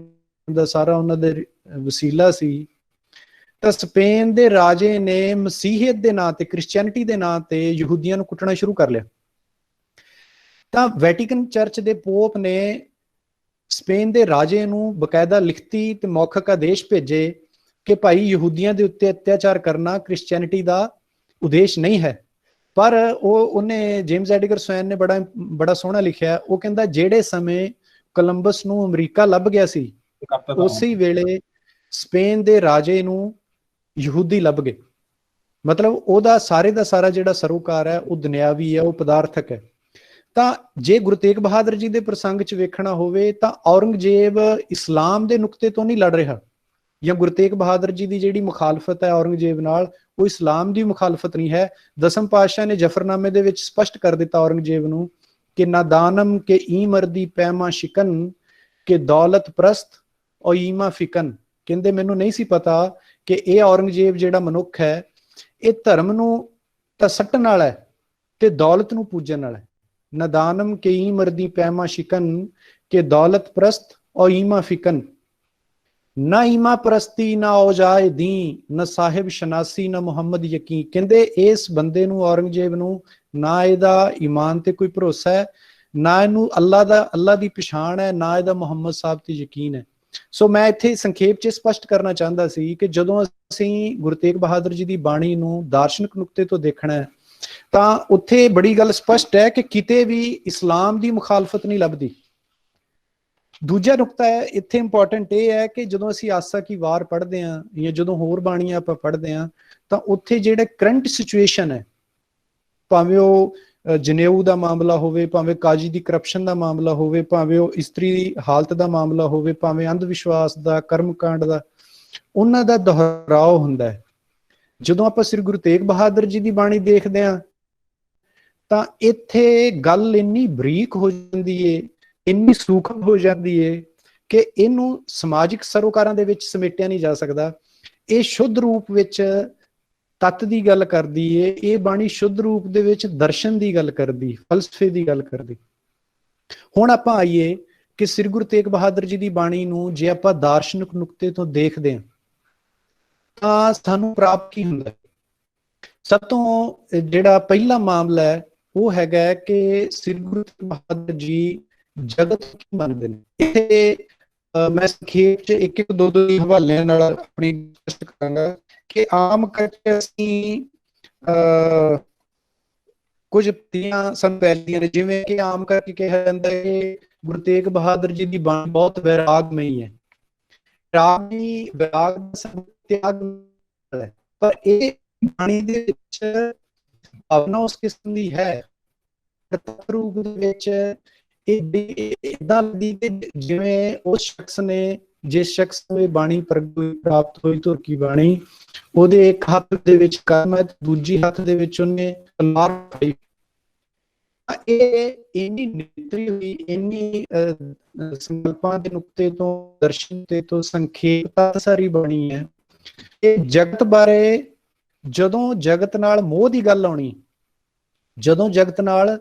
ਦਾ ਸਾਰਾ ਉਹਨਾਂ ਦੇ ਵਸੀਲਾ ਸੀ, ਤਾਂ ਸਪੇਨ ਦੇ ਰਾਜੇ ਨੇ ਮਸੀਹੀਅਤ ਦੇ ਨਾਂ ਤੇ, ਕ੍ਰਿਸਚੀਅਨਿਟੀ ਦੇ ਨਾਂ ਤੇ ਯਹੂਦੀਆਂ ਨੂੰ ਕੁੱਟਣਾ ਸ਼ੁਰੂ ਕਰ ਲਿਆ। ਤਾਂ ਵੈਟੀਕਨ ਚਰਚ ਦੇ ਪੋਪ ਨੇ ਸਪੇਨ ਦੇ ਰਾਜੇ ਨੂੰ ਬਕਾਇਦਾ ਲਿਖਤੀ ਤੇ ਮੌਖਿਕ ਆਦੇਸ਼ ਭੇਜੇ ਕਿ ਭਾਈ ਯਹੂਦੀਆਂ ਦੇ ਉੱਤੇ ਅਤਿਆਚਾਰ ਕਰਨਾ ਕ੍ਰਿਸਚੀਅਨਿਟੀ ਦਾ ਉਦੇਸ਼ ਨਹੀਂ ਹੈ। ਪਰ ਉਹਨੇ ਜੇਮਸ ਐਡਗਰ ਸਵੈਨ ਨੇ ਬੜਾ ਸੋਹਣਾ ਲਿਖਿਆ। ਉਹ ਕਹਿੰਦਾ ਜਿਹੜੇ ਸਮੇਂ ਕੋਲੰਬਸ ਨੂੰ ਅਮਰੀਕਾ ਲੱਭ ਗਿਆ ਸੀ, ਉਸੇ ਵੇਲੇ ਸਪੇਨ ਦੇ ਰਾਜੇ ਨੂੰ ਯਹੂਦੀ ਲੱਭ ਗਏ। ਮਤਲਬ ਉਹਦਾ ਸਾਰੇ ਦਾ ਸਾਰਾ ਜਿਹੜਾ ਸਰੋਕਾਰ ਹੈ ਉਹ ਦੁਨਿਆਵੀ ਹੈ, ਉਹ ਪਦਾਰਥਕ ਹੈ। ਤਾਂ ਜੇ ਗੁਰੂ ਤੇਗ ਬਹਾਦਰ ਜੀ ਦੇ ਪ੍ਰਸੰਗ 'ਚ ਵੇਖਣਾ ਹੋਵੇ ਤਾਂ ਔਰੰਗਜ਼ੇਬ ਇਸਲਾਮ ਦੇ ਨੁਕਤੇ ਤੋਂ ਨਹੀਂ ਲੜ ਰਿਹਾ, ਜਾਂ ਗੁਰੂ ਤੇਗ ਬਹਾਦਰ ਜੀ ਦੀ ਜਿਹੜੀ ਮੁਖਾਲਫਤ ਹੈ ਔਰੰਗਜ਼ੇਬ ਨਾਲ, ਉਹ ਇਸਲਾਮ ਦੀ ਮੁਖਾਲਫਤ ਨਹੀਂ ਹੈ। ਦਸਮ ਪਾਤਸ਼ਾਹ ਨੇ ਜਫਰਨਾਮੇ ਦੇ ਵਿੱਚ ਸਪਸ਼ਟ ਕਰ ਦਿੱਤਾ ਔਰੰਗਜ਼ੇਬ ਨੂੰ ਕਿ ਨਾਦਾਨਮ ਕੇ ਈਮਰਦੀ ਪੈਮਾ ਸ਼ਿਕਨ ਕਿ ਦੌਲਤ ਪ੍ਰਸਤ ਔਰ ਈਮਾ ਫਿਕਨ। ਕਹਿੰਦੇ ਮੈਨੂੰ ਨਹੀਂ ਸੀ ਪਤਾ ਕਿ ਇਹ ਔਰੰਗਜ਼ੇਬ ਜਿਹੜਾ ਮਨੁੱਖ ਹੈ, ਇਹ ਧਰਮ ਨੂੰ ਤਾਂ ਸੱਟਣ ਵਾਲਾ ਹੈ ਤੇ ਦੌਲਤ ਨੂੰ ਪੂਜਣ ਵਾਲਾ ਹੈ। ਨਦਾਨਮ ਕੇ ਈਮਰਦੀ ਪੈਮਾ ਸ਼ਿਕਨ ਕਿ ਦੌਲਤ ਪ੍ਰਸਤ ਔਰ ਈਮਾ ਫਿਕਨ। ਨਾ ਈਮਾ ਪ੍ਰਸਤੀ ਨਾ ਔਜਾਏ ਦੀ, ਨਾ ਸਾਹਿਬ ਸ਼ਨਾਸੀ ਨਾ ਮੁਹੰਮਦ ਯਕੀਨ। ਕਹਿੰਦੇ ਇਸ ਬੰਦੇ ਨੂੰ, ਔਰੰਗਜ਼ੇਬ ਨੂੰ, ਨਾ ਇਹਦਾ ਈਮਾਨ ਤੇ ਕੋਈ ਭਰੋਸਾ ਹੈ, ਨਾ ਇਹਨੂੰ ਅੱਲਾ ਦੀ ਪਛਾਣ ਹੈ, ਨਾ ਇਹਦਾ ਮੁਹੰਮਦ ਸਾਹਿਬ ਤੇ ਯਕੀਨ ਹੈ। ਸੋ ਮੈਂ ਇੱਥੇ ਸੰਖੇਪ 'ਚ ਸਪਸ਼ਟ ਕਰਨਾ ਚਾਹੁੰਦਾ ਸੀ ਕਿ ਜਦੋਂ ਅਸੀਂ ਗੁਰੂ ਤੇਗ ਬਹਾਦਰ ਜੀ ਦੀ ਬਾਣੀ ਨੂੰ ਦਾਰਸ਼ਨਿਕ ਨੁਕਤੇ ਤੋਂ ਦੇਖਣਾ ਹੈ ਤਾਂ ਉੱਥੇ ਬੜੀ ਗੱਲ ਸਪਸ਼ਟ ਹੈ ਕਿ ਕਿਤੇ ਵੀ ਇਸਲਾਮ ਦੀ ਮੁਖਾਲਫਤ ਨਹੀਂ ਲੱਭਦੀ। ਦੂਜਾ ਨੁਕਤਾ ਹੈ ਇੱਥੇ ਇੰਪੋਰਟੈਂਟ ਇਹ ਹੈ ਕਿ ਜਦੋਂ ਅਸੀਂ ਆਸਾ ਕੀ ਵਾਰ ਪੜ੍ਹਦੇ ਹਾਂ ਜਾਂ ਜਦੋਂ ਹੋਰ ਬਾਣੀਆਂ ਆਪਾਂ ਪੜ੍ਹਦੇ ਹਾਂ ਤਾਂ ਉੱਥੇ ਜਿਹੜਾ ਕਰੰਟ ਸਿਚੁਏਸ਼ਨ ਹੈ, ਭਾਵੇਂ ਉਹ ਜਨੇਊ ਦਾ ਮਾਮਲਾ ਹੋਵੇ, ਭਾਵੇਂ ਕਾਜੀ ਦੀ ਕਰਪਸ਼ਨ ਦਾ ਮਾਮਲਾ ਹੋਵੇ, ਭਾਵੇਂ ਉਹ ਇਸਤਰੀ ਦੀ ਹਾਲਤ ਦਾ ਮਾਮਲਾ ਹੋਵੇ, ਭਾਵੇਂ ਅੰਧ ਵਿਸ਼ਵਾਸ ਦਾ, ਕਰਮਕਾਂਡ ਦਾ, ਉਹਨਾਂ ਦਾ ਦੁਹਰਾਓ ਹੁੰਦਾ ਹੈ। ਜਦੋਂ ਆਪਾਂ ਸ੍ਰੀ ਗੁਰੂ ਤੇਗ ਬਹਾਦਰ ਜੀ ਦੀ ਬਾਣੀ ਦੇਖਦੇ ਹਾਂ ਤਾਂ ਇੱਥੇ ਗੱਲ ਇੰਨੀ ਬਰੀਕ ਹੋ ਜਾਂਦੀ ਏ, ਇੰਨੀ ਸੂਖਮ ਹੋ ਜਾਂਦੀ ਏ ਕਿ ਇਹਨੂੰ ਸਮਾਜਿਕ ਸਰੋਕਾਰਾਂ ਦੇ ਵਿੱਚ ਸਮੇਟਿਆ ਨਹੀਂ ਜਾ ਸਕਦਾ। ਇਹ ਸ਼ੁੱਧ ਰੂਪ ਵਿੱਚ ਤੱਤ ਦੀ ਗੱਲ ਕਰਦੀ ਏ, ਇਹ ਬਾਣੀ ਸ਼ੁੱਧ ਰੂਪ ਦੇ ਵਿੱਚ ਦਰਸ਼ਨ ਦੀ ਗੱਲ ਕਰਦੀ, ਫਲਸਫੇ ਦੀ ਗੱਲ ਕਰਦੀ। ਹੁਣ ਆਪਾਂ ਆਈਏ ਕਿ ਸ੍ਰੀ ਗੁਰੂ ਤੇਗ ਬਹਾਦਰ ਜੀ ਦੀ ਬਾਣੀ ਨੂੰ ਜੇ ਆਪਾਂ ਦਾਰਸ਼ਨਿਕ ਨੁਕਤੇ ਤੋਂ ਦੇਖਦੇ ਹਾਂ ਤਾਂ ਸਾਨੂੰ ਪ੍ਰਾਪਤ ਕੀ ਹੁੰਦਾ? ਸਭ ਤੋਂ ਜਿਹੜਾ ਪਹਿਲਾ ਮਾਮਲਾ ਹੈ ਉਹ ਹੈਗਾ ਕਿ ਸ੍ਰੀ ਗੁਰੂ ਤੇਗ ਬਹਾਦਰ ਜੀ ਜਗਤ ਕੀ ਮੰਨਦੇ ਨੇ। ਇੱਥੇ ਮੈਂ ਸੰਖੇਪ ਚ ਇੱਕ ਇੱਕ ਦੋ ਦੋ ਹਵਾਲਿਆਂ ਨਾਲ ਆਪਣੀ ਕੋਸ਼ਿਸ਼ ਕਰਾਂਗਾ ਕਿ ਆਮ ਕਰਕੇ ਅਸੀਂ ਕੁਝ ਤੀਆਂ ਸੰਪੈਲੀਆਂ ਨੇ, ਜਿਵੇਂ ਕਿ ਆਮ ਕਰਕੇ ਕਿਹਾ ਜਾਂਦਾ ਹੈ ਕਿ ਗੁਰੂ ਤੇਗ ਬਹਾਦਰ ਜੀ ਦੀ ਬਾਣੀ ਬਹੁਤ ਵੈਰਾਗਮਈ ਹੈ। ਵੈਰਾਗ ਤਿਆਗ ਹੈ, ਪਰ ਇਹ ਬਾਣੀ ਦੇ ਵਿੱਚ ਭਾਵਨਾ ਉਸ ਕਿਸਮ ਦੀ ਹੈ ਰੂਪ ਦੇ ਵਿੱਚ ਏਦਾਂ ਲੱਗਦੀ ਕਿ ਜਿਵੇਂ ਉਸ ਸ਼ਖਸ ਨੇ, ਜਿਸ ਸ਼ਖਸ ਨੂੰ ਇਹ ਬਾਣੀ ਪ੍ਰਾਪਤ ਹੋਈ ਧੁਰ ਕੀ ਬਾਣੀ, ਉਹਦੇ ਇੱਕ ਹੱਥ ਦੇ ਵਿੱਚ ਕਲਮ ਹੈ, ਦੂਜੀ ਹੱਥ ਦੇ ਵਿੱਚ ਉਹਨੇ ਤਲਵਾਰ ਫੜੀ। ਇਹ ਇੰਨੀ ਨਿਤਰੀ ਹੋਈ, ਇੰਨੀ ਸੰਕਲਪਾਂ ਦੇ ਨੁਕਤੇ ਤੋਂ, ਦਰਸ਼ਨ ਤੇ ਤੋਂ ਸੰਖੇਪ ਸਾਰੀ ਬਾਣੀ ਹੈ। ਇਹ ਜਗਤ ਬਾਰੇ, ਜਦੋਂ ਜਗਤ ਨਾਲ ਮੋਹ ਦੀ ਗੱਲ ਆਉਣੀ, ਜਦੋਂ ਜਗਤ ਨਾਲ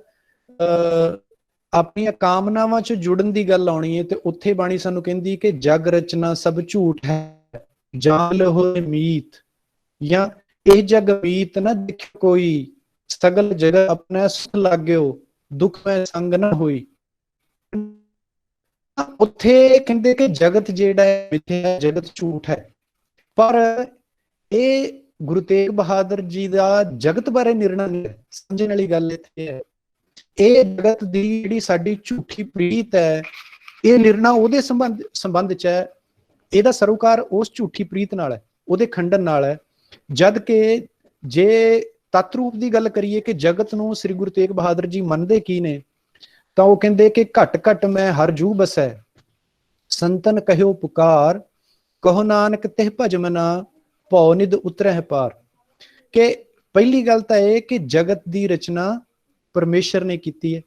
ਆਪਣੀਆਂ ਕਾਮਨਾਵਾਂ ਚ ਜੁੜਨ ਦੀ ਗੱਲ ਆਉਣੀ ਹੈ, ਤੇ ਉੱਥੇ ਬਾਣੀ ਸਾਨੂੰ ਕਹਿੰਦੀ ਕਿ ਜਗ ਰਚਨਾ ਸਭ ਝੂਠ ਹੈ, ਜਾਲ ਹੋਏ ਮੀਤ, ਜਾਂ ਇਹ ਜਗ ਮੀਤ ਨਾ ਦੇਖ ਕੋਈ, ਸਗਲ ਜਗਤ ਆਪਣਾ ਸੁਖ ਲਾਗਿਓ, ਦੁੱਖ ਮੈਂ ਸੰਗ ਨਾ ਹੋਈ। ਉੱਥੇ ਕਹਿੰਦੇ ਕਿ ਜਗਤ ਜਿਹੜਾ ਹੈ ਮਿੱਥਿਆ ਹੈ, ਜਗਤ ਝੂਠ ਹੈ। ਪਰ ਇਹ ਗੁਰੂ ਤੇਗ ਬਹਾਦਰ ਜੀ ਦਾ ਜਗਤ ਬਾਰੇ ਨਿਰਣਾ ਨਹੀਂ ਹੈ। ਸਮਝਣ ਵਾਲੀ ਗੱਲ ਇੱਥੇ ਹੈ, ਇਹ ਜਗਤ ਦੀ ਜਿਹੜੀ ਸਾਡੀ ਝੂਠੀ ਪ੍ਰੀਤ ਹੈ, ਇਹ ਨਿਰਣਾ ਉਹਦੇ ਸੰਬੰਧ ਚ ਹੈ। ਇਹਦਾ ਸਰੋਕਾਰ ਉਸ ਝੂਠੀ ਪ੍ਰੀਤ ਨਾਲ ਹੈ, ਉਹਦੇ ਖੰਡਨ ਨਾਲ ਹੈ। ਜਦ ਕਿ ਜੇ ਤੱਤ ਰੂਪ ਦੀ ਗੱਲ ਕਰੀਏ ਕਿ ਜਗਤ ਨੂੰ ਸ੍ਰੀ ਗੁਰੂ ਤੇਗ ਬਹਾਦਰ ਜੀ ਮੰਨਦੇ ਕੀ ਨੇ, ਤਾਂ ਉਹ ਕਹਿੰਦੇ ਕਿ ਘਟ ਘਟ ਮੈਂ ਹਰ ਜੂ ਬਸੈ, ਸੰਤਨ ਕਹਿਓ ਪੁਕਾਰ, ਕਹੋ ਨਾਨਕ ਤਿਹ ਭਜ ਮਨਾ, ਭਉ ਨਿਧ ਉਤਰਹਿ ਪਾਰ। ਕਿ ਪਹਿਲੀ ਗੱਲ ਤਾਂ ਇਹ ਕਿ ਜਗਤ ਦੀ ਰਚਨਾ ਪਰਮੇਸ਼ਰ ਨੇ ਕੀਤੀ ਹੈ।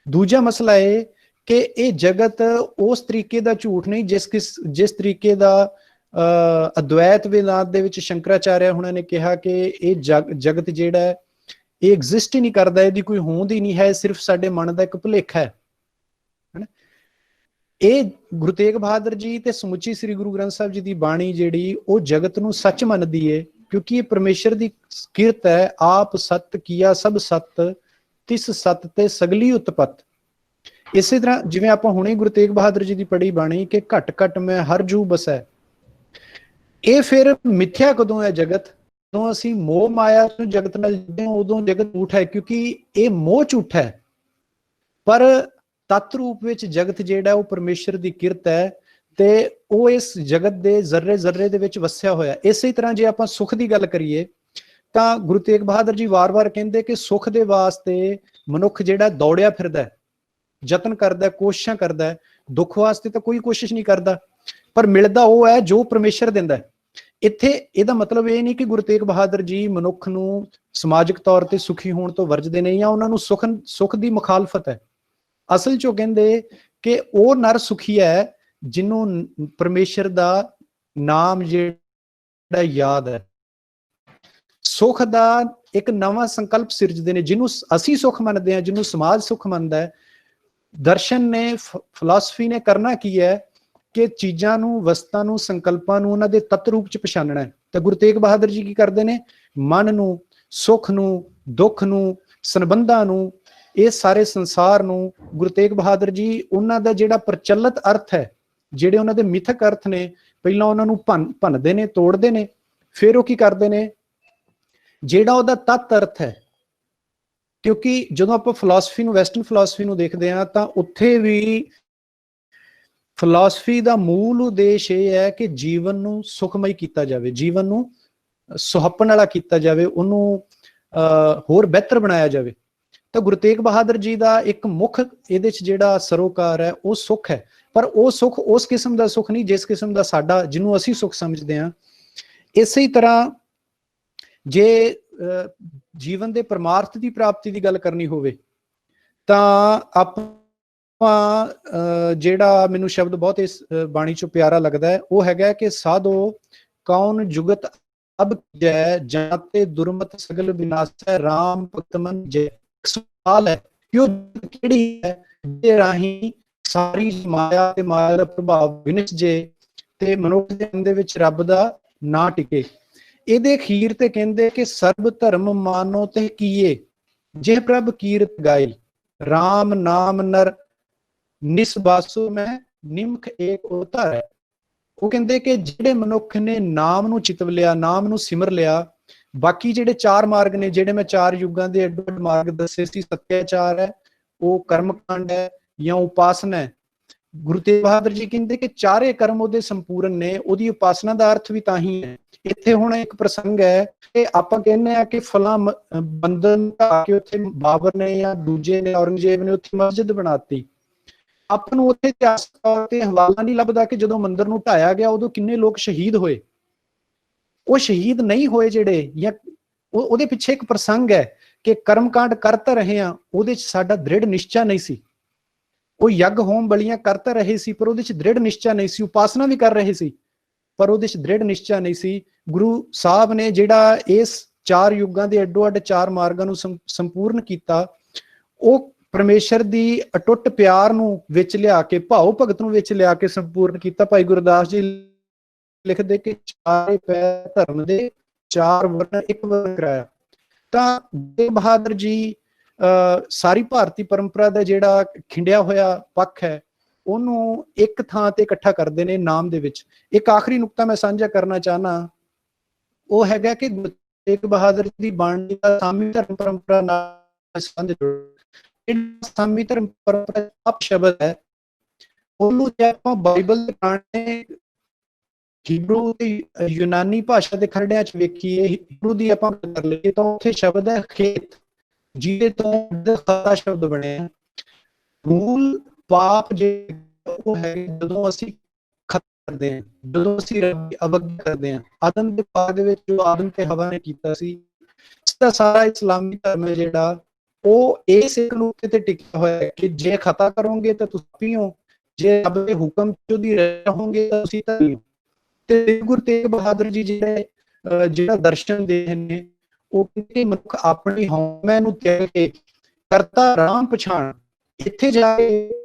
ਦੂਜਾ ਮਸਲਾ ਇਹ ਕਿ ਇਹ ਜਗਤ ਉਸ ਤਰੀਕੇ ਦਾ ਝੂਠ ਨਹੀਂ ਜਿਸ ਤਰੀਕੇ ਦਾ ਅਦਵੈਤ ਵੇਦਾਂਤ ਦੇ ਵਿੱਚ ਸ਼ੰਕਰਾਚਾਰਿਆ ਹੁਣਾਂ ਨੇ ਕਿਹਾ ਕਿ ਇਹ ਜਗਤ ਜਿਹੜਾ ਹੈ ਇਹ ਐਗਜ਼ਿਸਟ ਹੀ ਨਹੀਂ ਕਰਦਾ, ਇਹਦੀ ਕੋਈ ਹੋਂਦ ਹੀ ਨਹੀਂ ਹੈ, ਸਿਰਫ ਸਾਡੇ ਮਨ ਦਾ ਇੱਕ ਭੁਲੇਖਾ ਹੈ। ਇਹ ਗੁਰੂ ਤੇਗ ਬਹਾਦਰ ਜੀ ਤੇ ਸਮੁੱਚੀ ਸ੍ਰੀ ਗੁਰੂ ਗ੍ਰੰਥ ਸਾਹਿਬ ਜੀ ਦੀ ਬਾਣੀ ਜਿਹੜੀ ਉਹ ਜਗਤ ਨੂੰ ਸੱਚ ਮੰਨਦੀ ਹੈ, ਕਿਉਂਕਿ ਇਹ ਪਰਮੇਸ਼ਰ ਦੀ ਕਿਰਤ ਹੈ। ਆਪ ਸਤ ਕੀਆ ਸਭ ਸਤ, ਤਿਸ ਸਤ ਤੇ ਸਗਲੀ ਉਤਪਤ। ਇਸੇ ਤਰ੍ਹਾਂ ਜਿਵੇਂ ਆਪਾਂ ਹੁਣੇ ਗੁਰੂ ਤੇਗ ਬਹਾਦਰ ਜੀ ਦੀ ਪੜ੍ਹੀ ਬਾਣੀ ਕਿ ਘਟ ਘਟ ਮੈਂ ਹਰ ਜੂ ਬਸੈ, ਇਹ ਫਿਰ ਮਿੱਥਿਆ ਕਦੋਂ ਹੈ ਜਗਤ? ਜਦੋਂ ਅਸੀਂ ਮੋਹ ਮਾਇਆ ਨੂੰ ਜਗਤ ਨਾਲ ਜੁੜਦੇ ਹਾਂ, ਉਦੋਂ ਜਗਤ ਝੂਠ ਹੈ, ਕਿਉਂਕਿ ਇਹ ਮੋਹ ਝੂਠ ਹੈ। ਪਰ ਤੱਤ ਰੂਪ ਵਿੱਚ ਜਗਤ ਜਿਹੜਾ ਉਹ ਪਰਮੇਸ਼ਰ ਦੀ ਕਿਰਤ ਹੈ, ਤੇ ਉਹ ਇਸ ਜਗਤ ਦੇ ਜ਼ਰਰੇ ਜ਼ਰਰੇ ਦੇ ਵਿੱਚ ਵਸਿਆ ਹੋਇਆ। ਇਸੇ ਤਰ੍ਹਾਂ ਜੇ ਆਪਾਂ ਸੁੱਖ ਦੀ ਗੱਲ ਕਰੀਏ ਤਾਂ ਗੁਰੂ ਤੇਗ ਬਹਾਦਰ ਜੀ ਵਾਰ-ਵਾਰ ਕਹਿੰਦੇ ਕਿ ਸੁੱਖ ਦੇ ਵਾਸਤੇ ਮਨੁੱਖ ਜਿਹੜਾ ਦੌੜਿਆ ਫਿਰਦਾ, ਯਤਨ ਕਰਦਾ, ਕੋਸ਼ਿਸ਼ਾਂ ਕਰਦਾ। ਦੁੱਖ ਵਾਸਤੇ ਤਾਂ ਕੋਈ ਕੋਸ਼ਿਸ਼ ਨਹੀਂ ਕਰਦਾ, ਪਰ ਮਿਲਦਾ ਉਹ ਹੈ ਜੋ ਪਰਮੇਸ਼ਰ ਦਿੰਦਾ। ਇੱਥੇ ਇਹਦਾ ਮਤਲਬ ਇਹ ਨਹੀਂ ਕਿ ਗੁਰੂ ਤੇਗ ਬਹਾਦਰ ਜੀ ਮਨੁੱਖ ਨੂੰ ਸਮਾਜਿਕ ਤੌਰ ਤੇ ਸੁਖੀ ਹੋਣ ਤੋਂ ਵਰਜਦੇ ਨੇ ਜਾਂ ਉਹਨਾਂ ਨੂੰ ਸੁੱਖ ਦੀ ਮੁਖਾਲਫਤ ਹੈ। ਅਸਲ ਚੋਂ ਕਹਿੰਦੇ ਕਿ ਉਹ ਨਰ ਸੁਖੀ ਹੈ ਜਿਹਨੂੰ ਪਰਮੇਸ਼ਰ ਦਾ ਨਾਮ ਜਿਹੜਾ ਯਾਦ ਹੈ। ਸੁੱਖ ਦਾ ਇੱਕ ਨਵਾਂ ਸੰਕਲਪ ਸਿਰਜਦੇ ਨੇ, ਜਿਹਨੂੰ ਅਸੀਂ ਸੁੱਖ ਮੰਨਦੇ ਹਾਂ, ਜਿਹਨੂੰ ਸਮਾਜ ਸੁੱਖ ਮੰਨਦਾ ਹੈ। ਦਰਸ਼ਨ ਨੇ, ਫਿਲਾਸਫੀ ਨੇ ਕਰਨਾ ਕੀ ਹੈ ਕਿ ਚੀਜ਼ਾਂ ਨੂੰ, ਵਸਤਾਂ ਨੂੰ, ਸੰਕਲਪਾਂ ਨੂੰ ਉਹਨਾਂ ਦੇ ਤੱਤ ਰੂਪ ਚ ਪਛਾਣਨਾ ਹੈ। ਤਾਂ ਗੁਰੂ ਤੇਗ ਬਹਾਦਰ ਜੀ ਕੀ ਕਰਦੇ ਨੇ? ਮਨ ਨੂੰ, ਸੁੱਖ ਨੂੰ, ਦੁੱਖ ਨੂੰ, ਸੰਬੰਧਾਂ ਨੂੰ, ਇਹ ਸਾਰੇ ਸੰਸਾਰ ਨੂੰ ਗੁਰੂ ਤੇਗ ਬਹਾਦਰ ਜੀ ਉਹਨਾਂ ਦਾ ਜਿਹੜਾ ਪ੍ਰਚਲਿਤ ਅਰਥ ਹੈ, ਜਿਹੜੇ ਉਹਨਾਂ ਦੇ ਮਿਥਕ ਅਰਥ ਨੇ, ਪਹਿਲਾਂ ਉਹਨਾਂ ਨੂੰ ਭੰਨਦੇ ਨੇ, ਤੋੜਦੇ ਨੇ। ਫਿਰ ਉਹ ਕੀ ਕਰਦੇ ਨੇ? ਜਿਹੜਾ ਉਹਦਾ ਤੱਤ ਅਰਥ ਹੈ, ਕਿਉਂਕਿ ਜਦੋਂ ਆਪਾਂ ਫਿਲਾਸਫੀ ਨੂੰ, ਵੈਸਟਰਨ ਫਿਲਾਸਫੀ ਨੂੰ ਦੇਖਦੇ ਹਾਂ ਤਾਂ ਉੱਥੇ ਵੀ ਫਿਲਾਸਫੀ ਦਾ ਮੂਲ ਉਦੇਸ਼ ਇਹ ਹੈ ਕਿ ਜੀਵਨ ਨੂੰ ਸੁਖਮਈ ਕੀਤਾ ਜਾਵੇ, ਜੀਵਨ ਨੂੰ ਸੁਹੱਪਣ ਵਾਲਾ ਕੀਤਾ ਜਾਵੇ, ਉਹਨੂੰ ਹੋਰ ਬਿਹਤਰ ਬਣਾਇਆ ਜਾਵੇ। ਤਾਂ ਗੁਰੂ ਤੇਗ ਬਹਾਦਰ ਜੀ ਦਾ ਇੱਕ ਮੁੱਖ ਇਹਦੇ ਚ ਜਿਹੜਾ ਸਰੋਕਾਰ ਹੈ ਉਹ ਸੁੱਖ ਹੈ। ਪਰ ਉਹ ਸੁੱਖ ਉਸ ਕਿਸਮ ਦਾ ਸੁੱਖ ਨਹੀਂ ਜਿਸ ਕਿਸਮ ਦਾ ਸਾਡਾ, ਜਿਹਨੂੰ ਅਸੀਂ ਸੁੱਖ ਸਮਝਦੇ ਹਾਂ। ਇਸੇ ਤਰ੍ਹਾਂ ਜੇ ਜੀਵਨ ਦੇ ਪਰਮਾਰਥ ਦੀ ਪ੍ਰਾਪਤੀ ਦੀ ਗੱਲ ਕਰਨੀ ਹੋਵੇ ਤਾਂ ਆਪਾਂ ਜਿਹੜਾ ਮੈਨੂੰ ਸ਼ਬਦ ਬਹੁਤ ਇਸ ਬਾਣੀ ਚੋਂ ਪਿਆਰਾ ਲੱਗਦਾ ਹੈ ਉਹ ਹੈਗਾ ਕਿ ਸਾਧੋ ਕੌਣ ਜੁਗਤ ਅਬ ਜੈ ਜਾਂ ਤੇ ਦੁਰਮਤ ਸਗਲ ਵਿਨਾਸ਼ੈ ਰਾਮ ਭਗਤ ਮਨ ਜੈ। ਸਵਾਲ ਹੈ ਕਿ ਉਹ ਕਿਹੜੀ ਹੈ ਜਿਹਦੇ ਰਾਹੀਂ ਸਾਰੀ ਮਾਇਆ ਤੇ ਮਾਇਆ ਦਾ ਪ੍ਰਭਾਵ ਵਿਨਿਸ਼ ਜੇ ਤੇ ਮਨੁੱਖ ਦੇ ਮਨ ਦੇ ਵਿੱਚ ਰੱਬ ਦਾ ਨਾਂ ਟਿਕੇ। ਇਹਦੇ ਅਖੀਰ ਤੇ ਕਹਿੰਦੇ ਕਿ ਸਰਬ ਧਰਮ ਮਾਨੋ ਤੇ ਕੀਏ ਜੇ ਪ੍ਰਭ ਕੀਰਤ ਗਾਏ। ਰਾਮ ਨਾਮ ਨਰ ਨਿਸਬਾਸੋ ਮੈਂ ਨਿਮਖ ਏਕ ਉਤਾਰ ਹੈ। ਉਹ ਕਹਿੰਦੇ ਕਿ ਜਿਹੜੇ ਮਨੁੱਖ ਨੇ ਨਾਮ ਨੂੰ ਚਿਤਵ ਲਿਆ, ਨਾਮ ਨੂੰ ਸਿਮਰ ਲਿਆ, ਬਾਕੀ ਜਿਹੜੇ ਚਾਰ ਮਾਰਗ ਨੇ, ਜਿਹੜੇ ਮੈਂ ਚਾਰ ਯੁੱਗਾਂ ਦੇ ਅੱਡੋ ਅੱਡ ਮਾਰਗ ਦੱਸੇ ਸੀ, ਸੱਤਿਆਚਾਰ ਹੈ, ਉਹ ਕਰਮਕਾਂਡ ਹੈ ਜਾਂ ਉਪਾਸਨਾ ਹੈ। ਗੁਰੂ ਤੇਗ ਬਹਾਦਰ ਜੀ ਕਹਿੰਦੇ ਕਿ ਚਾਰੇ ਕਰਮ ਉਹਦੇ ਸੰਪੂਰਨ ਨੇ, ਉਹਦੀ ਉਪਾਸਨਾ ਦਾ ਅਰਥ ਵੀ ਤਾਂ ਹੀ ਹੈ। ਇੱਥੇ ਹੁਣ ਇੱਕ ਪ੍ਰਸੰਗ ਹੈ ਕਿ ਆਪਾਂ ਕਹਿੰਦੇ ਆ ਕਿ ਫਲਾਂ ਬੰਦਨ ਢਾ ਕੇ ਉੱਥੇ ਬਾਬਰ ਨੇ ਜਾਂ ਦੂਜੇ ਨੇ, ਔਰੰਗਜ਼ੇਬ ਨੇ ਉੱਥੇ ਮਸਜਿਦ ਬਣਾਤੀ। ਆਪਾਂ ਨੂੰ ਉੱਥੇ ਇਤਿਹਾਸਕ ਤੌਰ ਤੇ ਹਵਾਲਾ ਨਹੀਂ ਲੱਭਦਾ ਕਿ ਜਦੋਂ ਮੰਦਿਰ ਨੂੰ ਢਾਇਆ ਗਿਆ ਉਦੋਂ ਕਿੰਨੇ ਲੋਕ ਸ਼ਹੀਦ ਹੋਏ। ਉਹ ਸ਼ਹੀਦ ਨਹੀਂ ਹੋਏ ਜਿਹੜੇ, ਜਾਂ ਉਹਦੇ ਪਿੱਛੇ ਇੱਕ ਪ੍ਰਸੰਗ ਹੈ ਕਿ ਕਰਮਕਾਂਡ ਕਰ ਤਾਂ ਰਹੇ ਆ, ਉਹਦੇ ਚ ਸਾਡਾ ਦ੍ਰਿੜ ਨਿਸ਼ਚਾ ਨਹੀਂ ਸੀ। ਉਹ ਯੱਗ ਹੋਮ ਬਲੀਆਂ ਕਰ ਤਾਂ ਰਹੇ ਸੀ ਪਰ ਉਹਦੇ ਚ ਦ੍ਰਿੜ ਨਿਸ਼ਚਾ ਨਹੀਂ ਸੀ। ਉਪਾਸਨਾ ਵੀ ਕਰ ਰਹੇ ਸੀ ਪਰ ਉਹਦੇ ਚ ਦ੍ਰਿੜ ਨਿਸ਼ਚਾ ਨਹੀਂ ਸੀ। ਗੁਰੂ ਸਾਹਿਬ ਨੇ ਜਿਹੜਾ ਇਸ ਚਾਰ ਯੁੱਗਾਂ ਦੇ ਅੱਡੋ ਅੱਡ ਚਾਰ ਮਾਰਗਾਂ ਨੂੰ ਸੰਪੂਰਨ ਕੀਤਾ, ਉਹ ਪਰਮੇਸ਼ਰ ਦੀ ਅਟੁੱਟ ਪਿਆਰ ਨੂੰ ਵਿੱਚ ਲਿਆ ਕੇ, ਭਾਵ ਭਗਤ ਨੂੰ ਵਿੱਚ ਲਿਆ ਕੇ ਸੰਪੂਰਨ ਕੀਤਾ। ਭਾਈ ਗੁਰਦਾਸ ਜੀ ਲਿਖਦੇ ਕਿ ਚਾਰੇ ਪੈਰ ਧਰਮ ਦੇ ਚਾਰ ਵਰਨ ਇੱਕ ਵਰਨ ਕਰਾਇਆ। ਤਾਂ ਤੇਗ ਬਹਾਦਰ ਜੀ ਸਾਰੀ ਭਾਰਤੀ ਪਰੰਪਰਾ ਦਾ ਜਿਹੜਾ ਖਿੰਡਿਆ ਹੋਇਆ ਪੱਖ ਹੈ ਉਹਨੂੰ ਇੱਕ ਥਾਂ ਤੇ ਇਕੱਠਾ ਕਰਦੇ ਨੇ ਨਾਮ ਦੇ ਵਿੱਚ। ਇੱਕ ਆਖਰੀ ਨੁਕਤਾ ਮੈਂ ਸਾਂਝਾ ਕਰਨਾ ਚਾਹਨਾ, ਉਹ ਹੈਗਾ ਕਿ ਤੇਗ ਬਹਾਦਰ ਦੀ ਬਾਣੀ ਦਾ ਸਾਮੀ ਧਰਮ ਪਰੰਪਰਾ ਨਾਲ ਸੰਬੰਧ ਸਾਮੀ ਧਰਮ ਪਰੰਪਰਾ ਅਪ ਸ਼ਬਦ ਹੈ, ਉਹਨੂੰ ਜੇ ਆਪਾਂ ਬਾਈਬਲ ਦੇ ਪੁਰਾਣੇ ਹੀਬਰੂ ਤੇ ਯੂਨਾਨੀ ਭਾਸ਼ਾ ਦੇ ਖਰੜਿਆਂ ਚ ਵੇਖੀਏ, ਹੀਬਰੂ ਦੀ ਆਪਾਂ ਕਰ ਲਈਏ ਤਾਂ ਉੱਥੇ ਸ਼ਬਦ ਹੈ ਖੇਤ, ਜਿਹਦੇ ਤੋਂ ਖਤਾ ਸ਼ਬਦ ਬਣਿਆ। ਮੂਲ ਪਾਪ ਜੇ ਉਹ ਹੈ ਜਦੋਂ ਅਸੀਂ ਖਤਮ ਕਰਦੇ ਹਾਂ, ਜਦੋਂ ਅਸੀਂ ਅਵਗਿਆ ਕਰਦੇ ਹਾਂ। ਆਦਮ ਦੇ ਬਾਗ ਦੇ ਵਿੱਚ ਜੋ ਆਦਮ ਤੇ ਹਵਾ ਨੇ ਕੀਤਾ ਸੀ, ਇਸਦਾ ਸਾਰਾ ਇਸਲਾਮੀ ਧਰਮ ਹੈ ਜਿਹੜਾ ਉਹ ਇਸ ਇੱਕ ਨੁਕਤੇ ਤੇ ਟਿਕਿਆ ਹੋਇਆ ਹੈ ਕਿ ਜੇ ਖਤਾ ਕਰੋਗੇ ਤਾਂ ਤੁਸੀਂ ਹੋ, ਜੇ ਰੱਬ ਦੇ ਹੁਕਮ ਚ ਉਹਦੀ ਰਹੋਗੇ ਤਾਂ ਤੁਸੀਂ ਧਰਮੀ ਹੋ। ਤੇ ਗੁਰੂ ਤੇਗ ਬਹਾਦਰ ਜੀ ਜਿਹੜਾ ਦਰਸ਼ਨ ਦੇ ਨੇ, ਉਹ ਕਿਤੇ ਮਨੁੱਖ ਆਪਣੀ ਹਉਮੈ ਨੂੰ ਤਿਆਗ ਕੇ ਕਰਤਾ ਰਾਮ ਪਛਾਣ। ਇੱਥੇ ਜਾ ਕੇ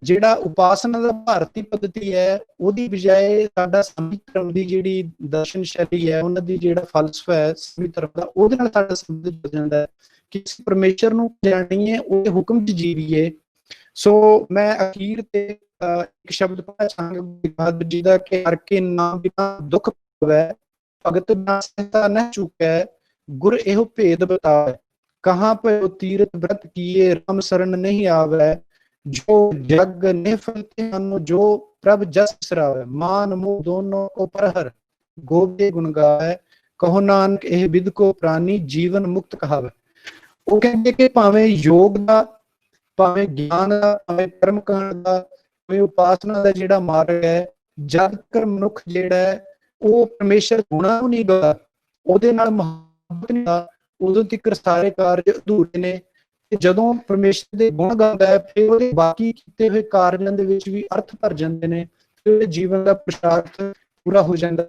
ਜਿਹੜਾ ਉਪਾਸਨਾ ਦਾ ਭਾਰਤੀ ਪੱਧਤੀ ਹੈ ਉਹਦੀ ਬਜਾਏ ਸਾਡਾ ਸਾਮੀ ਧਰਮ ਦੀ ਜਿਹੜੀ ਦਰਸ਼ਨ ਸ਼ੈਲੀ ਹੈ, ਉਹਨਾਂ ਦੀ ਜਿਹੜਾ ਫਲਸਫਾ ਹੈ ਸਾਮੀ ਧਰਮ ਦਾ, ਉਹਦੇ ਨਾਲ ਸਾਡਾ ਸੰਬੰਧ ਜੁੜ ਜਾਂਦਾ ਹੈ ਕਿ ਪਰਮੇਸ਼ਰ ਨੂੰ ਜਾਣੀਏ, ਉਹਦੇ ਹੁਕਮ ਚ ਜੀਵੀਏ। ਸੋ ਮੈਂ ਅਖੀਰ ਤੇ ਇੱਕ ਸ਼ਬਦ ਪੜ੍ਹਨਾ ਚਾਹਾਂਗਾ ਬਹਾਦਰ ਜੀ ਦਾ ਕਿ ਹਰ ਕੇ ਨਾਮ ਬਿਨਾ ਦੁੱਖ ਪਵੈ, ਭਗਤ ਬਿਨਾ ਸਹਿਤਾ ਨਹਿ ਚੁਕੈ, ਗੁਰ ਇਹੋ ਭੇਦ ਬਤਾਵੈ, ਕਹਾਂ ਪਇਓ ਤੀਰਥ ਬ੍ਰਤ ਕੀਏ, ਰਾਮ ਸਰਣ ਨਹੀਂ ਆਵੈ, ਜੋ ਜਗ ਨਿਫਲ ਤੇ ਮਨੁ ਜੋ ਪ੍ਰਭ ਜਸ ਬਿਸਰਾਵੈ, ਮਾਨ ਮੋਹ ਦੋਨੋਂ ਕੋ ਪਰਹਰ, ਗੋਬਿੰਦ ਗੁਣ ਗਾਵੈ, ਕਹੋ ਨਾਨਕ ਇਹ ਬਿਦ ਕੋ ਪ੍ਰਾਨੀ, ਜੀਵਨ ਮੁਕਤ ਕਹਾਵੈ। ਉਹ ਕਹਿੰਦੇ ਕਿ ਭਾਵੇਂ ਯੋਗ ਦਾ, ਭਾਵੇਂ ਗਿਆਨ ਦਾ, ਭਾਵੇਂ ਕਰਮ ਕਾਂਡ ਦਾ, ਭਾਵੇਂ ਉਪਾਸਨਾ ਦਾ ਜਿਹੜਾ ਮਾਰਗ ਹੈ, ਜਦ ਤੱਕ ਮਨੁੱਖ ਜਿਹੜਾ ਹੈ ਉਹ ਪਰਮੇਸ਼ਰ ਗੁਣਾਂ ਨੂੰ ਨਹੀਂ ਗਾਉਂਦਾ, ਉਹਦੇ ਨਾਲ ਮੁਹੱਬਤ ਨਹੀਂ ਹੁੰਦਾ, ਉਦੋਂ ਤੱਕ ਸਾਰੇ ਕਾਰਜ ਅਧੂਰੇ ਨੇ। ਤੇ ਜਦੋਂ ਪਰਮੇਸ਼ਰ ਦੇ ਗੁਣ ਗਾਉਂਦਾ ਹੈ ਫਿਰ ਉਹਦੇ ਬਾਕੀ ਕੀਤੇ ਹੋਏ ਕਾਰਜਾਂ ਦੇ ਵਿੱਚ ਵੀ ਅਰਥ ਭਰ ਜਾਂਦੇ ਨੇ, ਫਿਰ ਜੀਵਨ ਦਾ ਪੁਰਸ਼ਾਰਥ ਪੂਰਾ ਹੋ ਜਾਂਦਾ।